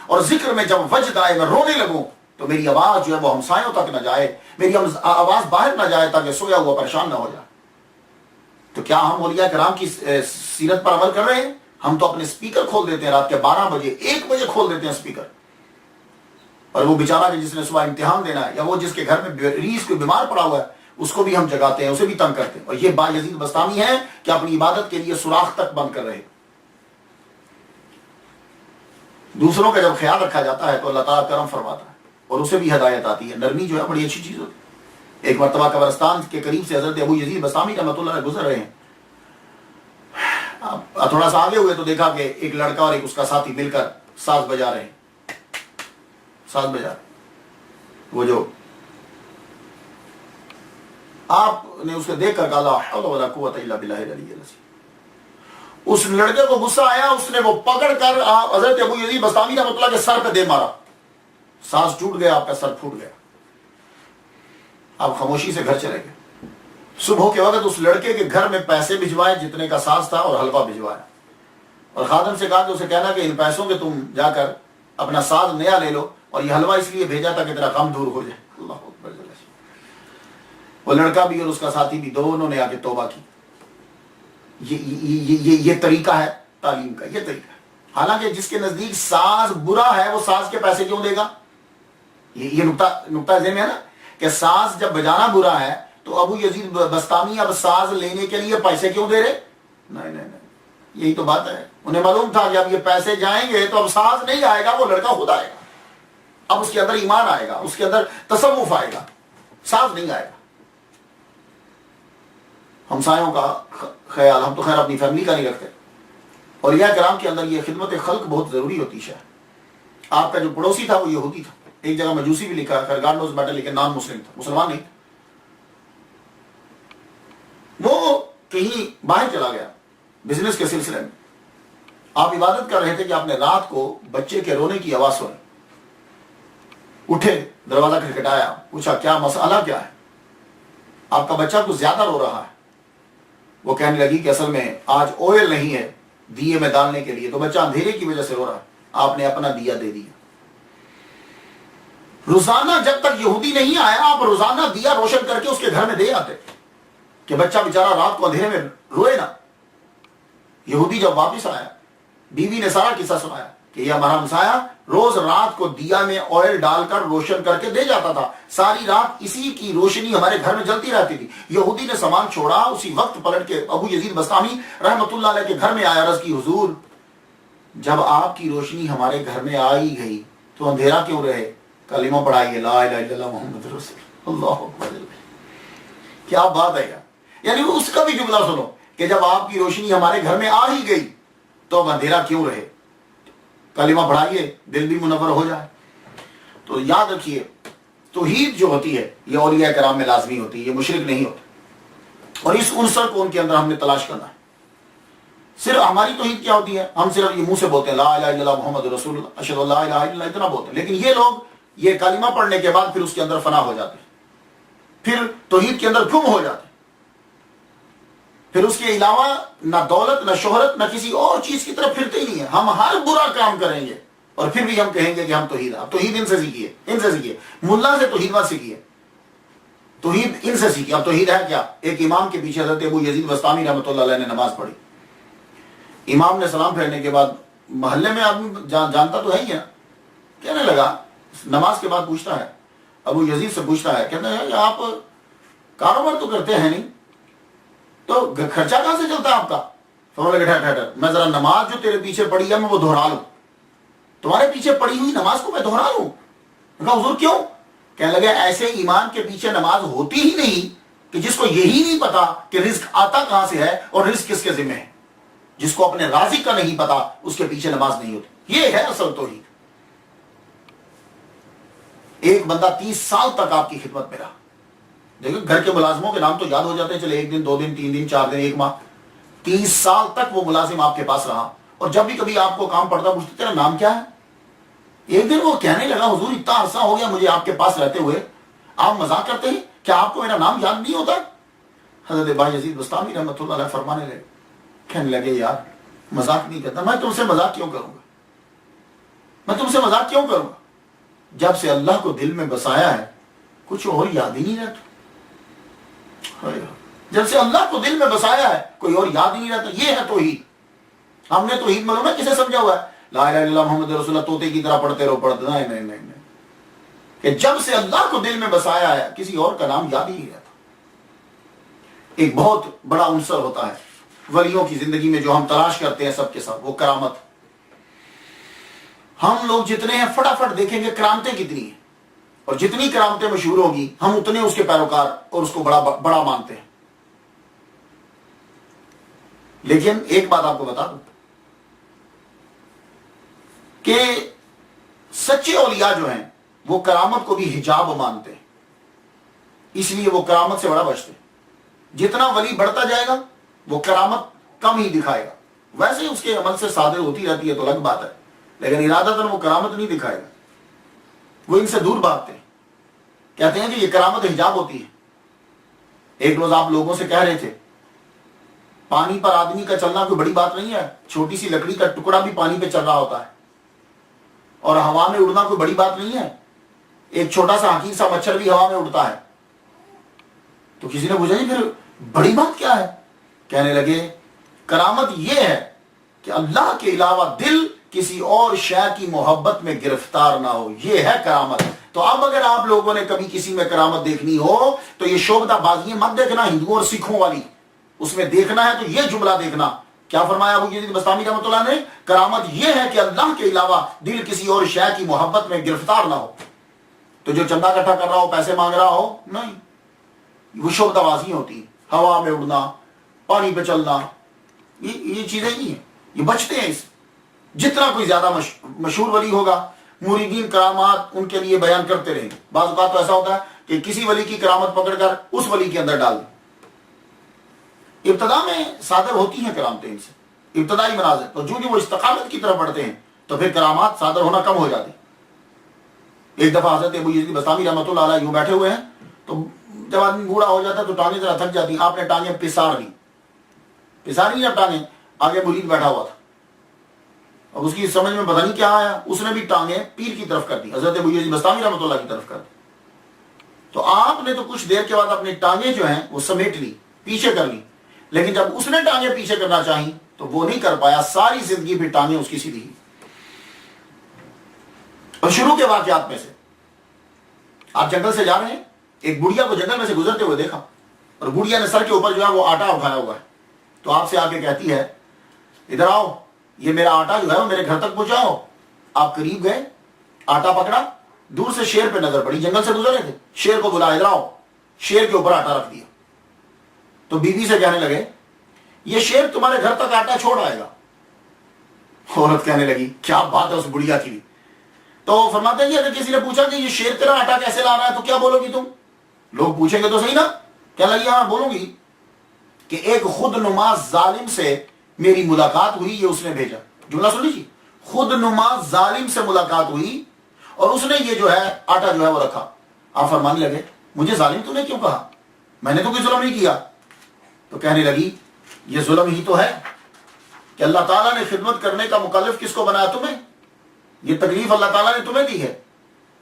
اور ذکر میں جب وجد آئے میں رونے لگوں تو میری آواز جو ہے وہ ہمسایوں تک نہ جائے، میری آواز باہر نہ جائے تاکہ سویا ہوا پریشان نہ ہو جائے۔ تو کیا ہم اولیاء کرام کی سیرت پر عمل کر رہے ہیں؟ ہم تو اپنے سپیکر کھول دیتے ہیں رات کے 12 بجے 1 بجے کھول دیتے ہیں سپیکر، اور وہ بیچارہ جس نے صبح امتحان دینا ہے، یا وہ جس کے گھر میں مریض کوئی بیمار پڑا ہوا ہے اس کو بھی ہم جگاتے ہیں، اسے بھی تنگ کرتے ہیں، اور یہ با یزید بسطامی ہے کہ اپنی عبادت کے لیے سوراخ تک بند کر رہے۔ دوسروں کا جب خیال رکھا جاتا ہے تو اللہ تعالیٰ کرم فرماتا ہے اور اسے بھی ہدایت آتی ہے، نرمی جو ہے بڑی اچھی چیز ہوتی ہے۔ ایک مرتبہ قبرستان کے قریب سے حضرت ابو یزید بسطامی رحمۃ اللہ گزر رہے ہیں، تھوڑا سا آگے ہوئے تو دیکھا کہ ایک لڑکا اور ایک اس کا ساتھی مل کر ساز بجا رہے ہیں، ساز بجا وہ جو آپ نے اسے دیکھ کر کہا لا حول ولا قوت الا باللہ العلی العظیم۔ اس لڑکے کو غصہ آیا، اس نے وہ پکڑ کر حضرت ابو یزید بسطامی رحمۃ اللہ کے سر پہ دے مارا، سانس ٹوٹ گیا، آپ کا سر پھوٹ گیا، آپ خاموشی سے گھر چلے گئے۔ صبح کے وقت اس لڑکے کے گھر میں پیسے بھجوائے جتنے کا ساز تھا اور حلوہ بھجوایا، اور خادم سے کہا کہ اسے کہنا کہ ان پیسوں کے تم جا کر اپنا ساز نیا لے لو، اور یہ حلوہ اس لیے بھیجا تھا کہ تیرا غم دور ہو جائے۔ اللہ اکبر۔ وہ لڑکا بھی اور اس کا ساتھی بھی دونوں نے آ کے توبہ کی۔ یہ طریقہ ہے تعلیم کا، یہ طریقہ ہے۔ حالانکہ جس کے نزدیک ساز برا ہے وہ ساز کے پیسے کیوں دے گا؟ یہ نقطہ ذہن میں ہے نا کہ ساز جب بجانا برا ہے تو ابو یزید بسطامی اب ساز لینے کے لیے پیسے کیوں دے رہے؟ نہیں، یہی تو بات ہے۔ انہیں معلوم تھا کہ اب یہ پیسے جائیں گے تو اب ساز نہیں آئے گا، وہ لڑکا خود آئے گا، اب اس کے اندر ایمان آئے گا، اس کے اندر تصوف آئے گا، ساز نہیں آئے گا۔ ہمسایوں کا خیال، ہم تو خیر اپنی فیملی کا نہیں رکھتے، اور یہ کرام کے اندر یہ خدمت خلق بہت ضروری ہوتی ہے۔ آپ کا جو پڑوسی تھا وہ یہودی تھا، ایک جگہ مجوسی بھی لکھا ہے، گاڈ نوز بیٹر، لیکن نان مسلم تھا، مسلمان نہیں تھا. وہ کہیں باہر چلا گیا بزنس کے سلسلے میں. آپ عبادت کر رہے تھے کہ آپ نے رات کو بچے کے رونے کی آواز سنی، اٹھے، دروازہ کھٹکھٹایا، پوچھا کیا مسئلہ کیا ہے؟ آپ کا بچہ کچھ زیادہ رو رہا ہے. وہ کہنے لگی کہ اصل میں آج آئل نہیں ہے دیے میں ڈالنے کے لیے، تو بچہ اندھیرے کی وجہ سے رو رہا ہے. آپ نے اپنا دیا دے دیا. روزانہ جب تک یہودی نہیں آیا آپ روزانہ دیا روشن کر کے اس کے گھر میں دے آتے کہ بچہ بیچارہ رات کو اندھیرے میں روئے نا. یہودی جب واپس آیا، بیوی نے سارا قصہ سنایا کہ یہ ہمارا ہمسایہ روز رات کو دیا میں آئل ڈال کر روشن کر کے دے جاتا تھا، ساری رات اسی کی روشنی ہمارے گھر میں جلتی رہتی تھی. یہودی نے سامان چھوڑا، اسی وقت پلٹ کے ابو یزید بسطامی رحمۃ اللہ علیہ کے گھر میں آیا، عرض کی حضور جب آپ کی روشنی ہمارے گھر میں آئی گئی تو اندھیرا کیوں رہے؟ کلمہ پڑھائیے لا الہ الا اللہ محمد رسول اللہ اکبر. کیا بات ہے یار، یعنی اس کا بھی جملہ سنو کہ جب آپ کی روشنی ہمارے گھر میں آ ہی گئی تو اب اندھیرا کیوں رہے، کلمہ پڑھائیے دل بھی منور ہو جائے. تو یاد رکھیے توحید جو ہوتی ہے یہ اولیاء کرام میں لازمی ہوتی ہے، یہ مشرک نہیں ہوتی. اور اس عنصر کو ان کے اندر ہم نے تلاش کرنا ہے. صرف ہماری توحید کیا ہوتی ہے؟ ہم صرف یہ منہ سے بولتے ہیں لا الہ الا اللہ محمد رسول اللہ اشہد ان لا الہ الا اللہ، اتنا بولتے ہیں. لیکن یہ لوگ یہ کلمہ پڑھنے کے بعد پھر اس کے اندر فنا ہو جاتے ہیں، پھر توحید کے اندر گم ہو جاتے ہیں، پھر اس کے علاوہ نہ دولت نہ شہرت نہ کسی اور چیز کی طرف پھرتے ہی نہیں ہیں. ہم ہر برا کام کریں گے اور پھر بھی ہم کہیں گے کہ ہم توحید. اب توحید ان سے سیکھیے، ان سے سیکھیے، ملا سے توحید مت سیکھیے، توحید ان سے سیکھیے. اب توحید ہے کیا؟ ایک امام کے پیچھے حضرت ابو یزید بسطامی رحمۃ اللہ علیہ نے نماز پڑھی. امام نے سلام پھیرنے کے بعد محلے میں آدمی جانتا تو ہے ہی ہے، کہنے لگا نماز کے بعد پوچھتا ہے، ابو یزید سے پوچھتا ہے، کہتا ہے آپ کاروبار تو کرتے ہیں نہیں، تو خرچہ کہاں سے چلتا ہے آپ کا؟ فرمانے لگے ٹھہر، میں ذرا نماز جو تیرے پیچھے پڑی ہے میں وہ دہرا لوں، تمہارے پیچھے پڑی ہوئی نماز کو میں دہرا لوں. کہا حضور کیوں؟ کہنے لگے ایسے ایمان کے پیچھے نماز ہوتی ہی نہیں کہ جس کو یہی نہیں پتا کہ رزق آتا کہاں سے ہے اور رزق کس کے ذمہ ہے. جس کو اپنے رازق کا نہیں پتا اس کے پیچھے نماز نہیں ہوتی. یہ ہے اصل توحید. ایک بندہ 30 سال تک آپ کی خدمت میں رہا. دیکھیں گھر کے ملازموں کے نام تو یاد ہو جاتے ہیں، چلے 1 دن 2 دن 3 دن 4 دن 1 ماہ، 30 سال تک وہ ملازم آپ کے پاس رہا. اور جب بھی کبھی آپ کو کام پڑتا پوچھتے تیرا نام کیا ہے؟ ایک دن وہ کہنے لگا حضور اتنا عرصہ ہو گیا مجھے آپ کے پاس رہتے ہوئے، آپ مذاق کرتے ہیں، کیا آپ کو میرا نام یاد نہیں ہوتا؟ حضرت ابو یزید بسطامی رحمۃ اللہ علیہ فرمانے لگے، کہنے لگے یار مذاق نہیں کرتا، میں تم سے مذاق کیوں کروں گا، میں تم سے مذاق کیوں کروں گا؟ جب سے اللہ کو دل میں بسایا ہے کچھ اور یاد ہی نہیں رہتا. جب سے اللہ کو دل میں بسایا ہے کوئی اور یاد ہی نہیں رہتا. یہ ہے توحید. ہم نے توحید معلوم ہے کسے سمجھا ہوا ہے؟ لا الہ الا اللہ محمد رسول اللہ طوطے کی طرح پڑھتے رہو پڑھتے، نہیں کہ جب سے اللہ کو دل میں بسایا ہے کسی اور کا نام یاد ہی نہیں رہتا. ایک بہت بڑا عنصر ہوتا ہے ولیوں کی زندگی میں جو ہم تلاش کرتے ہیں سب کے ساتھ، وہ کرامت. ہم لوگ جتنے ہیں فٹافٹ دیکھیں گے کرامتیں کتنی ہیں، اور جتنی کرامتیں مشہور ہوگی ہم اتنے اس کے پیروکار اور اس کو بڑا مانتے ہیں. لیکن ایک بات آپ کو بتا دوں کہ سچے اولیاء جو ہیں وہ کرامت کو بھی حجاب مانتے ہیں، اس لیے وہ کرامت سے بڑا بچتے ہیں. جتنا ولی بڑھتا جائے گا وہ کرامت کم ہی دکھائے گا. ویسے اس کے عمل سے صادر ہوتی رہتی ہے تو الگ بات ہے، لیکن ارادتاً وہ کرامت نہیں دکھائے گا. وہ ان سے دور بھاگتے ہیں، کہتے ہیں کہ یہ کرامت حجاب ہوتی ہے. ایک روز آپ لوگوں سے کہہ رہے تھے پانی پر آدمی کا چلنا کوئی بڑی بات نہیں ہے، چھوٹی سی لکڑی کا ٹکڑا بھی پانی پہ چل رہا ہوتا ہے، اور ہوا میں اڑنا کوئی بڑی بات نہیں ہے، ایک چھوٹا سا حقیر سا مچھر بھی ہوا میں اڑتا ہے. تو کسی نے پوچھا جی پھر بڑی بات کیا ہے؟ کہنے لگے کرامت یہ ہے کہ اللہ کے علاوہ دل کسی اور شے کی محبت میں گرفتار نہ ہو، یہ ہے کرامت. تو اب اگر آپ لوگوں نے کبھی کسی میں کرامت دیکھنی ہو تو یہ شعبدہ بازیاں مت دیکھنا ہندوؤں اور سکھوں والی، اس میں دیکھنا ہے تو یہ جملہ دیکھنا. کیا فرمایا ابو یزید بسطامی رحمۃ اللہ نے؟ کرامت یہ ہے کہ اللہ کے علاوہ دل کسی اور شے کی محبت میں گرفتار نہ ہو. تو جو چندہ اکٹھا کر رہا ہو، پیسے مانگ رہا ہو، نہیں، وہ شعبدہ بازیاں ہوتی ہیں، ہوا میں اڑنا، پانی پہ چلنا، یہ چیزیں نہیں ہیں، یہ بچتے ہیں اس. جتنا کوئی زیادہ مشہور ولی ہوگا مریدین کرامات ان کے لیے بیان کرتے رہیں. بعض اوقات تو ایسا ہوتا ہے کہ کسی ولی کی کرامت پکڑ کر اس ولی کے اندر ڈال دیں. ابتدا میں صادر ہوتی ہیں کرامتیں ان سے، ابتدائی مناظر، تو جو وہ استقامت کی طرف بڑھتے ہیں تو پھر کرامات صادر ہونا کم ہو جاتی. ایک دفعہ حضرت ابو یزید بستامی رحمۃ اللہ علیہ یوں بیٹھے ہوئے ہیں، تو جب آدمی بوڑھا ہو جاتا ہے تو ٹانگیں ذرا تھک جاتی ہیں. آپ نے ٹانگیں پسار لی جب ٹانگیں، آگے مرید بیٹھا ہوا تھا، اب اس کی سمجھ میں پتہ نہیں کیا آیا، اس نے بھی ٹانگیں پیر کی طرف کر دی، حضرت ابو یزید بستامی رحمۃ اللہ کی طرف کر دی. تو آپ نے تو کچھ دیر کے بعد اپنی ٹانگیں جو ہیں وہ سمیٹ لی، پیچھے کر لی، لیکن جب اس نے ٹانگیں پیچھے کرنا چاہیں تو وہ نہیں کر پایا. ساری زندگی پھر ٹانگیں اس کی سیدھی. اور شروع کے واقعات میں سے، آپ جنگل سے جا رہے ہیں، ایک بڑھیا کو جنگل میں سے گزرتے ہوئے دیکھا، اور بڑھیا نے سر کے اوپر جو ہے وہ آٹا اٹھایا ہوا ہے. تو آپ سے آ کے کہتی ہے ادھر آؤ، یہ میرا آٹا جو ہے وہ میرے گھر تک پہنچاؤ. آپ قریب گئے، آٹا پکڑا، دور سے شیر پہ نظر پڑی، جنگل سے گزر رہے تھے، شیر کو بلا ادھر آؤ، شیر کے اوپر آٹا رکھ دیا. تو بیوی سے کہنے لگے یہ شیر تمہارے گھر تک آٹا چھوڑ آئے گا. عورت کہنے لگی کیا بات ہے اس بڑھیا کی. تو فرماتے ہیں کہ اگر کسی نے پوچھا کہ یہ شیر تیرا آٹا کیسے لا رہا ہے تو کیا بولو گی تم؟ لوگ پوچھیں گے تو صحیح نا، کیا لگی ہاں بولوں گی کہ ایک خود نما ظالم سے میری ملاقات ہوئی، یہ اس نے بھیجا. جملہ سن لیجیے، خود نما ظالم سے ملاقات ہوئی اور اس نے یہ جو ہے آٹا جو ہے وہ رکھا. آپ فرمانے لگے مجھے ظالم تو نے کیوں کہا، میں نے تو کوئی ظلم نہیں کیا. تو کہنے لگی یہ ظلم ہی تو ہے کہ اللہ تعالیٰ نے خدمت کرنے کا مکلف کس کو بنایا؟ تمہیں. یہ تکلیف اللہ تعالیٰ نے تمہیں دی ہے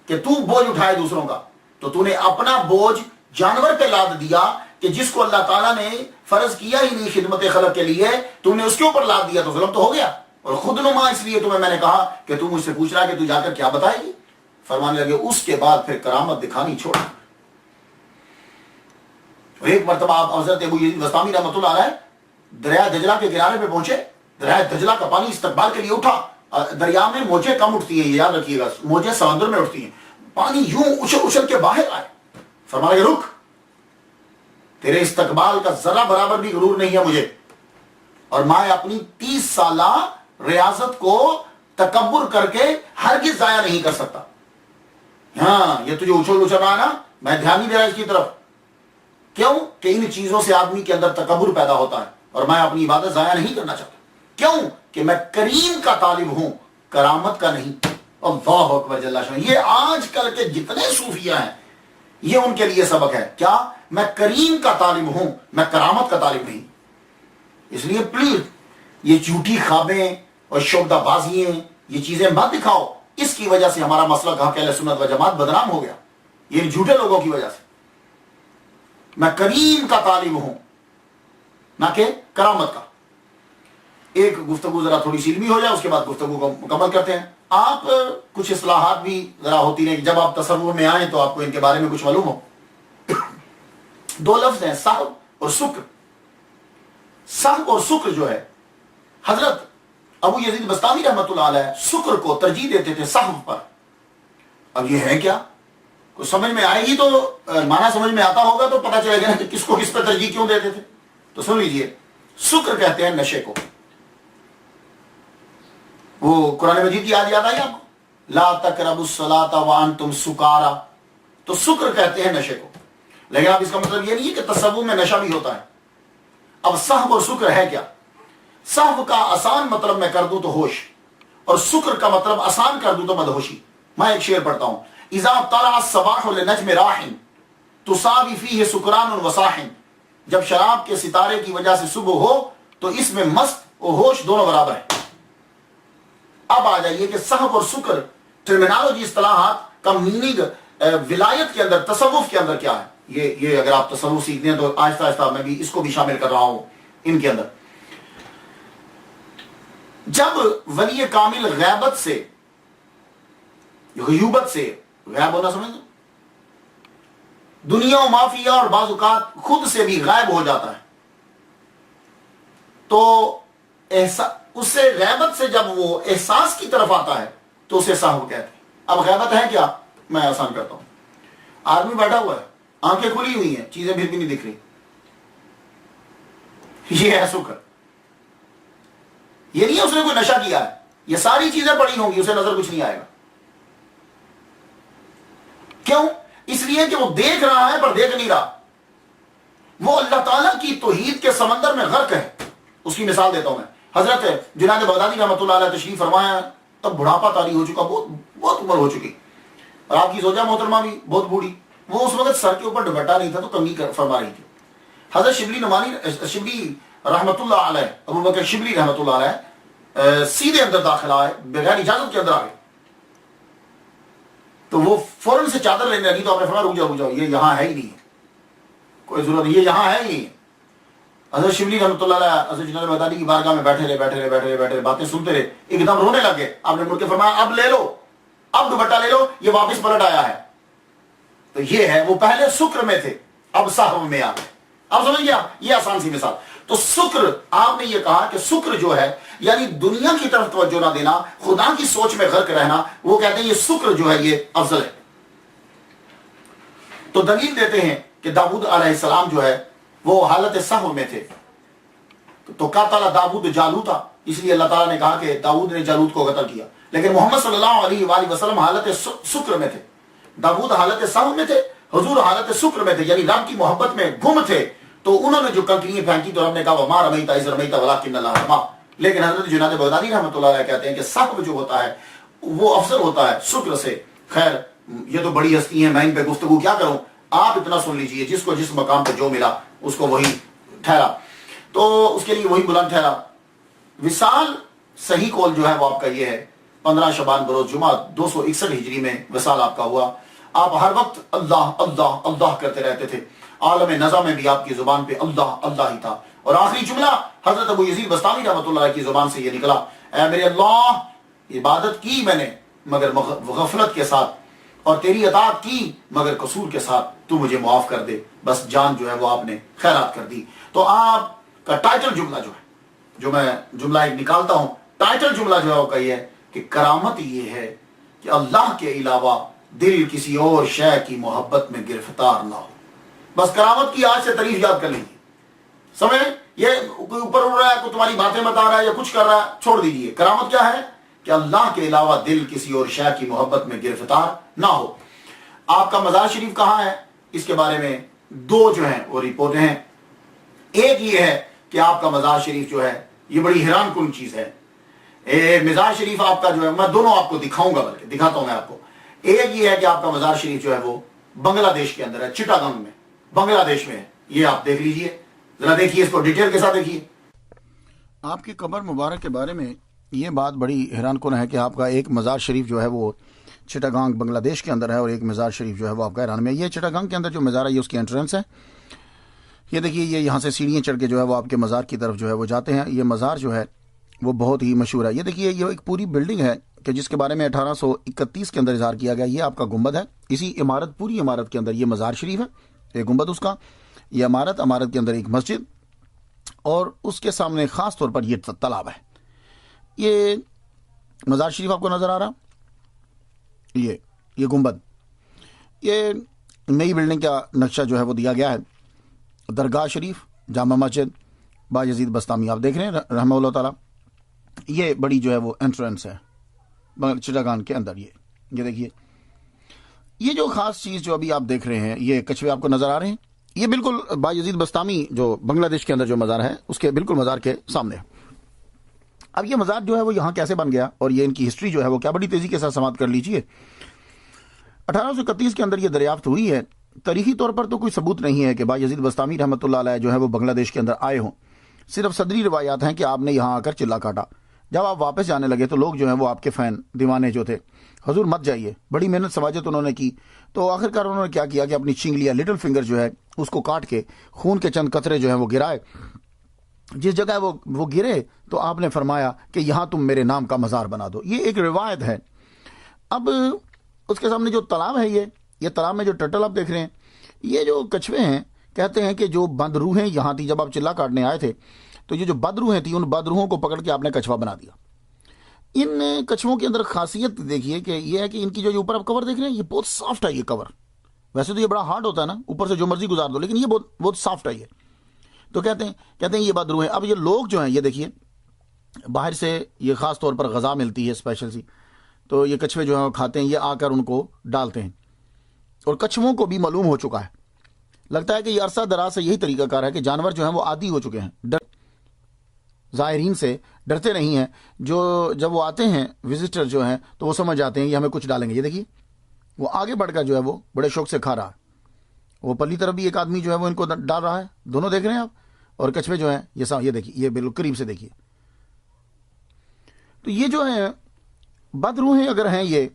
کہ تو بوجھ اٹھائے دوسروں کا، تو تو نے اپنا بوجھ جانور پہ لاد دیا کہ جس کو اللہ تعالیٰ نے فرض کیا ہی نہیں خدمت خلق کے لیے، تم نے اس کے اوپر لاد دیا، تو ظلم تو ہو گیا. اور خود نما اس لیے تمہیں میں نے کہا کہ تو مجھ سے پوچھ رہا کہ تو جا کر کیا بتائے گی. فرمانے لگے اس کے بعد پھر کرامت دکھانی چھوڑا. اور ایک مرتبہ آپ حضرت ابو یزید بستامی رحمۃ اللہ علیہ دریا دجلہ کے کنارے پہ پہنچے. دریا دجلہ کا پانی استقبال کے لیے اٹھا. دریا میں موجیں کم اٹھتی ہیں، یہ یاد رکھیے گا، موجیں سمندر میں اٹھتی ہیں. پانی یوں اچھل اچھل کے باہر آئے. فرمانے لگے رک، تیرے استقبال کا ذرا برابر بھی غرور نہیں ہے مجھے، اور میں اپنی 30 سالہ ریاضت کو تکبر کر کے ہرگز ضائع نہیں کر سکتا. ہاں یہ تجھے اچھل اچھل رہا نا، میں دھیان نہیں دے رہا اس کی طرف. کیوں کہ ان چیزوں سے آدمی کے اندر تکبر پیدا ہوتا ہے، اور میں اپنی عبادت ضائع نہیں کرنا چاہتا. کیوں کہ میں کریم کا طالب ہوں، کرامت کا نہیں. اللہ اکبر جل شانہ. یہ آج کل کے جتنے صوفیہ ہیں یہ ان کے لیے سبق ہے. کیا؟ میں کریم کا طالب ہوں، میں کرامت کا طالب نہیں. اس لیے پلیز یہ جھوٹی خوابیں اور شعبدہ بازیاں یہ چیزیں مت دکھاؤ. اس کی وجہ سے ہمارا مسلک حق اہل سنت و جماعت بدنام ہو گیا، یہ جھوٹے لوگوں کی وجہ سے. میں کریم کا طالب ہوں نہ کہ کرامت کا. ایک گفتگو ذرا تھوڑی سی علمی ہو جائے، اس کے بعد گفتگو کو مکمل کرتے ہیں. آپ کچھ اصلاحات بھی ذرا ہوتی رہیں، جب آپ تصور میں آئیں تو آپ کو ان کے بارے میں کچھ معلوم ہو. 2 لفظ ہیں، صحو اور سکر. صحو اور سکر جو ہے، حضرت ابو یزید بستامی رحمۃ اللہ علیہ سکر کو ترجیح دیتے تھے صحو پر. اب یہ ہے کیا؟ کچھ سمجھ میں آئے گی تو معنی سمجھ میں آتا ہوگا تو پتہ چلے گا کہ کس کو کس پہ ترجیح کیوں دیتے تھے. تو سن لیجئے، سکر کہتے ہیں نشے کو. وہ قرآن مجید کی یاد آئی آپ کو، لا تقربوا الصلاۃ وانتم سکارا. تو سکر کہتے ہیں نشے کو. لیکن اب اس کا مطلب یہ نہیں ہے کہ تصوف میں نشہ بھی ہوتا ہے. اب صحو اور سکر ہے کیا؟ صحو کا آسان مطلب میں کر دوں تو ہوش، اور سکر کا مطلب آسان کر دوں تو مدہوشی. میں ایک شعر پڑھتا ہوں، اذا طلع الصباح لنجم راح تصابی فیہ سکران وصاح. جب شراب کے ستارے کی وجہ سے صبح ہو تو اس میں مست اور ہوش دونوں برابر ہیں. اب آ جائیے کہ صحو اور سکر ٹرمینالوجی اصطلاحات کا میننگ ولایت کے اندر، تصوف کے اندر کیا ہے. یہ اگر آپ تصوف سیکھتے ہیں تو آہستہ آہستہ میں بھی اس کو بھی شامل کر رہا ہوں ان کے اندر. جب ولی کامل غیبت سے، غیوبت سے، غیب ہونا سمجھ، دنیا و مافیہ اور بعض اوقات خود سے بھی غائب ہو جاتا ہے، تو اس سے غیبت سے جب وہ احساس کی طرف آتا ہے تو اسے صحو کہتے ہیں. اب غیبت ہے کیا؟ میں آسان کرتا ہوں. آدمی بیٹھا ہوا ہے، آنکھیں کھلی ہوئی ہیں، چیزیں بھی نہیں دکھ رہی، یہ ہے سکر. یہ نہیں ہے اس نے کوئی نشہ کیا ہے، یہ ساری چیزیں پڑی ہوں گی، اسے نظر کچھ نہیں آئے گا. کیوں؟ اس لیے کہ وہ دیکھ رہا ہے پر دیکھ نہیں رہا، وہ اللہ تعالیٰ کی توحید کے سمندر میں غرق ہے۔ اس کی مثال دیتا ہوں میں، حضرت جنید بغدادی رحمۃ اللہ علیہ تشریف فرمایا، تب بڑھاپا طاری ہو چکا، بہت عمر ہو چکی، اور آپ کی زوجہ محترمہ بھی بہت بوڑھی، وہ اس وقت سر کے اوپر دوپٹہ نہیں تھا تو کنگھی فرما رہی تھی۔ حضرت شبلی رحمۃ اللہ علیہ، ابو بکر شبلی رحمۃ اللہ علیہ سیدھے اندر داخل آئے، بغیر اجازت کے اندر آ گئے، تو وہ فوراً سے چادر لینے لگی، تو آپ نے فرمایا رک جاؤ، یہ یہاں ہے ہی نہیں، کوئی ضرورت نہیں، یہ یہاں ہے ہی۔ حضرت شبلی رحمۃ اللہ علیہ حضرت جنید بغدادی کی بارگاہ میں بیٹھے رہے، باتیں سنتے رہے، ایک دم رونے لگے۔ آپ نے مڑ کے فرمایا اب لے لو، اب دوپٹہ لے لو، یہ واپس پلٹ آیا ہے۔ تو یہ ہے، وہ پہلے شکر میں تھے، اب سہو میں آ گئے۔ اب سمجھ گیا؟ یہ آسان سی مثال۔ تو شکر، آپ نے یہ کہا کہ شکر جو ہے یعنی دنیا کی طرف توجہ نہ دینا، خدا کی سوچ میں غرق رہنا، وہ کہتے ہیں یہ شکر جو ہے یہ افضل ہے۔ تو دلیل دیتے ہیں کہ داؤد علیہ السلام جو ہے وہ حالت سہو میں تھے، تو قاتل داؤد جالوتا، اس لیے اللہ تعالیٰ نے کہا کہ داؤد نے جالوت کو قتل کیا، لیکن محمد صلی اللہ علیہ وآلہ وسلم حالت شکر میں تھے، داؤد حالت سہو میں تھے، حضور حالت شکر میں تھے، یعنی رب کی محبت میں گم تھے، تو انہوں نے جو کنکریاں پھینکی تو رب نے کہا وما رمیت اذ رمیت ولکن اللہ رمی۔ لیکن حضرت جنید بغدادی رحمۃ اللہ علیہ کہتے ہیں کہ سہو جو ہوتا ہے وہ افضل ہوتا ہے شکر سے۔ خیر یہ تو بڑی ہستی ہیں، میں ان پہ گفتگو کیا کروں، آپ اتنا سن لیجئے، جس کو جس مقام پہ جو ملا اس کو وہی ٹھہرا، تو اس کے لیے وہی بلند ٹھہرا۔ وصال صحیح قول جو ہے وہ آپ کا یہ ہے، 15 شعبان بروز جمعہ 261 ہجری میں وصال آپ کا ہوا۔ آپ ہر وقت اللہ اللہ اللہ کرتے رہتے تھے، عالم نزا میں بھی آپ کی زبان پہ اللہ اللہ ہی تھا، اور آخری جملہ حضرت ابو یزید بستامی رحمۃ اللہ علیہ کی زبان سے یہ نکلا، اے میرے اللہ، عبادت کی میں نے مگر غفلت کے ساتھ، اور تیری اطاعت کی مگر قصور کے ساتھ، تو مجھے معاف کر دے۔ بس جان جو ہے وہ آپ نے خیرات کر دی۔ تو آپ کا ٹائٹل جملہ جو ہے، جو میں جملہ ایک نکالتا ہوں، ٹائٹل جملہ جو ہے وہ کہی ہے کہ کرامت یہ ہے کہ اللہ کے علاوہ دل کسی اور شے کی محبت میں گرفتار نہ ہو۔ بس کرامت کی آج سے تعریف یاد کر لیجیے، سمجھ؟ یہ کوئی اوپر اڑ رہا ہے، کوئی تمہاری باتیں بتا رہا ہے یا کچھ کر رہا ہے، چھوڑ دیجیے۔ کرامت کیا ہے کہ اللہ کے علاوہ دل کسی اور شے کی محبت میں گرفتار نہ ہو۔ آپ کا مزار شریف کہاں ہے، اس کے بارے میں دو جو ہیں وہ رپورٹیں ہیں۔ ایک یہ ہے کہ آپ کا مزار شریف جو ہے یہ بڑی حیران کن چیز ہے۔ مزار شریف آپ کا جو ہے، میں دونوں آپ کو دکھاؤں گا، بلکہ دکھاتا ہوں میں آپ کو۔ ایک یہ ہے کہ آپ کا مزار شریف جو ہے وہ بنگلہ دیش کے اندر ہے، چٹاگنگ میں، بنگلہ دیش میں ہے۔ یہ آپ دیکھ لیجئے، ذرا دیکھیے اس کو ڈیٹیل کے ساتھ دیکھیے۔ آپ کی قبر مبارک کے بارے میں یہ بات بڑی حیران کن ہے کہ آپ کا ایک مزار شریف جو ہے وہ چٹاگانگ بنگلہ دیش کے اندر ہے، اور ایک مزار شریف جو ہے وہ آپ کا ایران میں۔ یہ چٹاگانگ کے اندر جو مزار ہے یہ اس کی انٹرنس ہے۔ یہ دیکھیے، یہ یہاں سے سیڑھیاں چڑھ کے جو ہے وہ آپ کے مزار کی طرف جو ہے وہ جاتے ہیں۔ یہ مزار جو ہے وہ بہت ہی مشہور ہے۔ یہ دیکھیے، یہ ایک پوری بلڈنگ ہے کہ جس کے بارے میں 1831 کے اندر اظہار کیا گیا۔ یہ آپ کا گنبد ہے، اسی عمارت، پوری عمارت کے اندر یہ مزار شریف ہے، ایک گنبد اس کا، یہ عمارت کے اندر ایک مسجد، اور اس کے سامنے خاص طور پر یہ تالاب ہے۔ یہ مزار شریف آپ کو نظر آ رہا، یہ گنبد، یہ نئی بلڈنگ کا نقشہ جو ہے وہ دیا گیا ہے۔ درگاہ شریف، جامع مسجد، بایزید بستامی آپ دیکھ رہے ہیں رحمہ اللہ تعالیٰ۔ یہ بڑی جو ہے وہ انٹرنس ہے چٹاگان کے اندر۔ یہ دیکھیے، یہ جو خاص چیز جو ابھی آپ دیکھ رہے ہیں، یہ کچھوے آپ کو نظر آ رہے ہیں، یہ بالکل بایزید بستامی جو بنگلہ دیش کے اندر جو مزار ہے اس کے بالکل مزار کے سامنے ہے۔ اب یہ مزار جو ہے وہ یہاں کیسے بن گیا، اور یہ ان کی ہسٹری جو ہے وہ کیا، بڑی تیزی کے ساتھ سماعت کر لیجئے۔ 1831 کے اندر یہ دریافت ہوئی ہے۔ تاریخی طور پر تو کوئی ثبوت نہیں ہے کہ بایزید بستامی رحمۃ اللہ علیہ جو ہے وہ بنگلہ دیش کے اندر آئے ہوں، صرف صدری روایات ہیں کہ آپ نے یہاں آ کر چلا کاٹا۔ جب آپ واپس جانے لگے تو لوگ جو ہیں وہ آپ کے فین دیوانے جو تھے، حضور مت جائیے، بڑی محنت سماجت انہوں نے کی، تو آخرکار انہوں نے کیا کیا کہ اپنی چنگلیاں، لٹل فنگر جو ہے اس کو کاٹ کے خون کے چند قطرے جو ہیں وہ گرائے۔ جس جگہ وہ گرے تو آپ نے فرمایا کہ یہاں تم میرے نام کا مزار بنا دو۔ یہ ایک روایت ہے۔ اب اس کے سامنے جو تالاب ہے، یہ تالاب میں جو ٹرٹل آپ دیکھ رہے ہیں، یہ جو کچھوے ہیں، کہتے ہیں کہ جو بد روحیں یہاں تھی، جب آپ چلا کاٹنے آئے تھے تو یہ جو بد روحیں تھیں، ان بد روحوں کو پکڑ کے آپ نے کچھوا بنا دیا۔ ان کچھووں کے اندر خاصیت دیکھیے کہ یہ ہے کہ ان کی جو اوپر آپ کور دیکھ رہے ہیں، یہ بہت سافٹ ہے۔ یہ کور ویسے تو یہ بڑا ہارڈ ہوتا ہے نا، اوپر سے جو مرضی گزار دو، لیکن یہ بہت سافٹ ہے۔ یہ تو کہتے ہیں یہ بد روح ہیں۔ اب یہ لوگ جو ہیں، یہ دیکھیے، باہر سے یہ خاص طور پر غذا ملتی ہے اسپیشل سی، تو یہ کچھوے جو ہیں وہ کھاتے ہیں، یہ آ کر ان کو ڈالتے ہیں۔ اور کچھووں کو بھی معلوم ہو چکا ہے. لگتا ہے کہ یہ عرصہ دراز سے یہی طریقہ کار ہے کہ جانور جو ہیں وہ عادی ہو چکے ہیں، زائرین سے ڈرتے نہیں ہیں. جو جب وہ آتے ہیں وزٹر جو ہیں تو وہ سمجھ جاتے ہیں یہ ہمیں کچھ ڈالیں گے. یہ دیکھیے وہ آگے بڑھ کر جو ہے وہ بڑے شوق سے کھا رہا ہے. وہ پلی طرف بھی ایک آدمی جو ہے وہ ان کو ڈال رہا ہے. دونوں دیکھ رہے ہیں آپ. اور کچھوے جو ہیں یہ دیکھیے، یہ بالکل قریب سے دیکھیے. تو یہ جو ہے بدروہیں اگر ہیں یہ،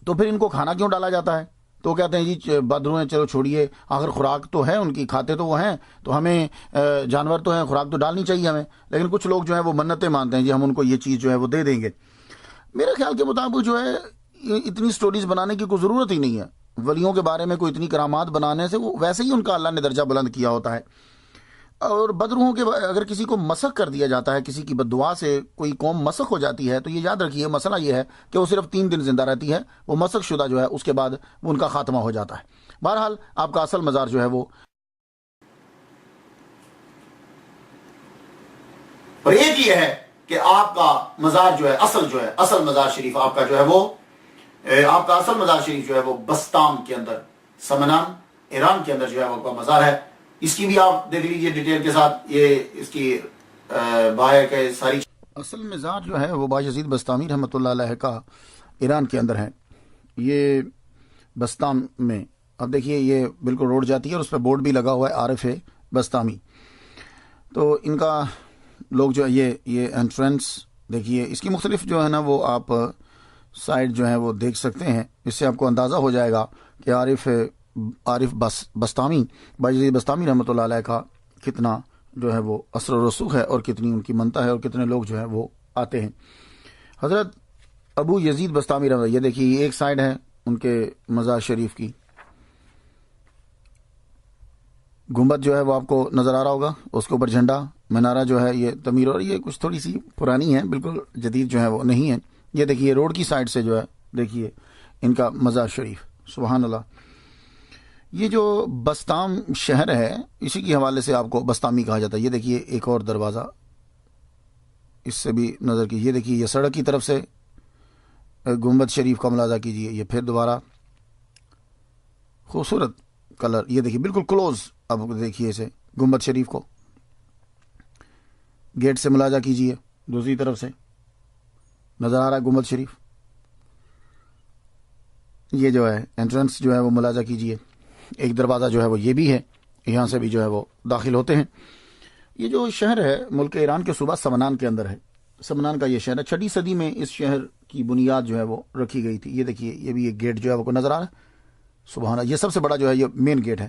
تو پھر ان کو کھانا کیوں ڈالا جاتا ہے؟ تو وہ کہتے ہیں جی بدروہیں چلو چھوڑیے، آخر خوراک تو ہے ان کی، کھاتے تو وہ ہیں، تو ہمیں جانور تو ہیں، خوراک تو ڈالنی چاہیے ہمیں. لیکن کچھ لوگ جو ہیں وہ منتیں مانتے ہیں جی ہم ان کو یہ چیز جو ہے وہ دے دیں گے. میرے خیال کے مطابق جو ہے اتنی سٹوریز بنانے کی کوئی ضرورت ہی نہیں ہے. ولیوں کے بارے میں کوئی اتنی کرامات بنانے سے، وہ ویسے ہی ان کا اللہ نے درجہ بلند کیا ہوتا ہے. اور بدروحوں کے اگر کسی کو مسخ کر دیا جاتا ہے، کسی کی بد دعا سے کوئی قوم مسخ ہو جاتی ہے، تو یہ یاد رکھیے مسئلہ یہ ہے کہ وہ صرف 3 دن زندہ رہتی ہے. وہ مسخ شدہ جو ہے اس کے بعد وہ ان کا خاتمہ ہو جاتا ہے. بہرحال آپ کا اصل مزار جو ہے وہ، اور ایک یہ ہے کہ آپ کا مزار جو ہے اصل مزار شریف آپ کا جو ہے وہ، آپ کا اصل مزار شریف جو ہے وہ بستام کے اندر، سمنان ایران کے اندر جو ہے وہ آپ کا مزار ہے. اس کی بھی آپ دیکھ لیجئے ڈیٹیل کے ساتھ. یہ اس کی باہر کے ساری اصل مزار جو ہے وہ بایزید بستامی رحمۃ اللہ علیہ کا ایران کے اندر ہے. یہ بستام میں اب دیکھیے یہ بالکل روڈ جاتی ہے اور اس پہ بورڈ بھی لگا ہوا ہے عارف بستامی. تو ان کا لوگ جو ہے یہ انٹرنس دیکھیے، اس کی مختلف جو ہے نا وہ آپ سائڈ جو ہے وہ دیکھ سکتے ہیں. اس سے آپ کو اندازہ ہو جائے گا کہ عارف بستامی بایزید بستامی رحمۃ اللہ علیہ کا کتنا جو ہے وہ اثر و رسوخ ہے اور کتنی ان کی منتا ہے اور کتنے لوگ جو ہے وہ آتے ہیں. حضرت ابو یزید بستامی رحمۃ اللہ، یہ دیکھیے یہ ایک سائڈ ہے ان کے مزار شریف کی. گنبد جو ہے وہ آپ کو نظر آ رہا ہوگا، اس کے اوپر جھنڈا، منارہ جو ہے یہ تعمیر، اور یہ کچھ تھوڑی سی پرانی ہے، بالکل جدید جو ہے وہ نہیں ہے. یہ دیکھیے روڈ کی سائڈ سے جو ہے دیکھیے ان کا مزار شریف. سبحان اللہ. یہ جو بستام شہر ہے اسی کے حوالے سے آپ کو بستامی کہا جاتا ہے. یہ دیکھیے ایک اور دروازہ اس سے بھی نظر کی. یہ دیکھیے یہ سڑک کی طرف سے گنبد شریف کا ملاحظہ کیجیے. یہ پھر دوبارہ خوبصورت کلر. یہ دیکھیے بالکل کلوز اب دیکھیے اسے گنبد شریف کو. گیٹ سے ملاحظہ کیجیے، دوسری طرف سے نظر آ رہا ہے گنبد شریف. یہ جو ہے انٹرنس جو ہے وہ ملاحظہ کیجیے. ایک دروازہ جو ہے وہ یہ بھی ہے، یہاں سے بھی جو ہے وہ داخل ہوتے ہیں. یہ جو شہر ہے ملک ایران کے صوبہ سمنان کے اندر ہے. سمنان کا یہ شہر ہے. 6 صدی میں اس شہر کی بنیاد جو ہے وہ رکھی گئی تھی. یہ دیکھیے یہ بھی ایک گیٹ جو ہے وہ کو نظر آ رہا ہے. سبحان اللہ. یہ سب سے بڑا جو ہے یہ مین گیٹ ہے.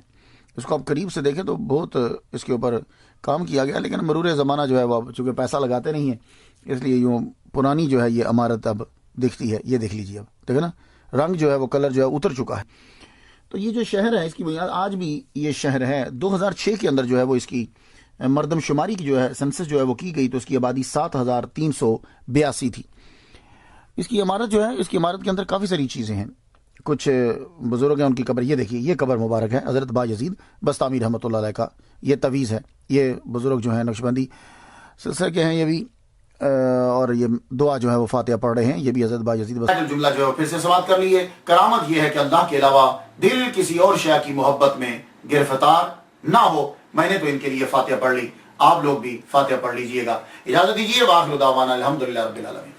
اس کو آپ قریب سے دیکھیں تو بہت اس کے اوپر کام کیا گیا، لیکن مرور زمانہ جو ہے وہ چونکہ پیسہ لگاتے نہیں ہیں اس لیے یوں پرانی جو ہے یہ عمارت اب دکھتی ہے. یہ دیکھ لیجیے اب دیکھیں نا، رنگ جو ہے وہ کلر جو ہے اتر چکا ہے. تو یہ جو شہر ہے اس کی بنیاد آج بھی یہ شہر ہے. 2006 کے اندر جو ہے وہ اس کی مردم شماری کی جو ہے سنسس جو ہے وہ کی گئی تو اس کی آبادی 7382 تھی. اس کی عمارت جو ہے، اس کی عمارت کے اندر کافی ساری چیزیں ہیں. کچھ بزرگ ہیں ان کی قبر. یہ دیکھیے یہ قبر مبارک ہے حضرت بایزید بستامی رحمۃ اللہ علیہ کا. یہ تویز ہے. یہ بزرگ جو ہیں نقشبندی سلسلے کے ہیں یہ بھی، اور یہ دعا جو ہے وہ فاتحہ پڑھ رہے ہیں. یہ بھی حضرت بایزید جملہ جو ہے پھر سے سماعت کر لیے. کرامت یہ ہے کہ اللہ کے علاوہ دل کسی اور شے کی محبت میں گرفتار نہ ہو. میں نے تو ان کے لیے فاتحہ پڑھ لی، آپ لوگ بھی فاتحہ پڑھ لیجئے گا. اجازت دیجیے. واخر دعوانا الحمدللہ رب العالمین.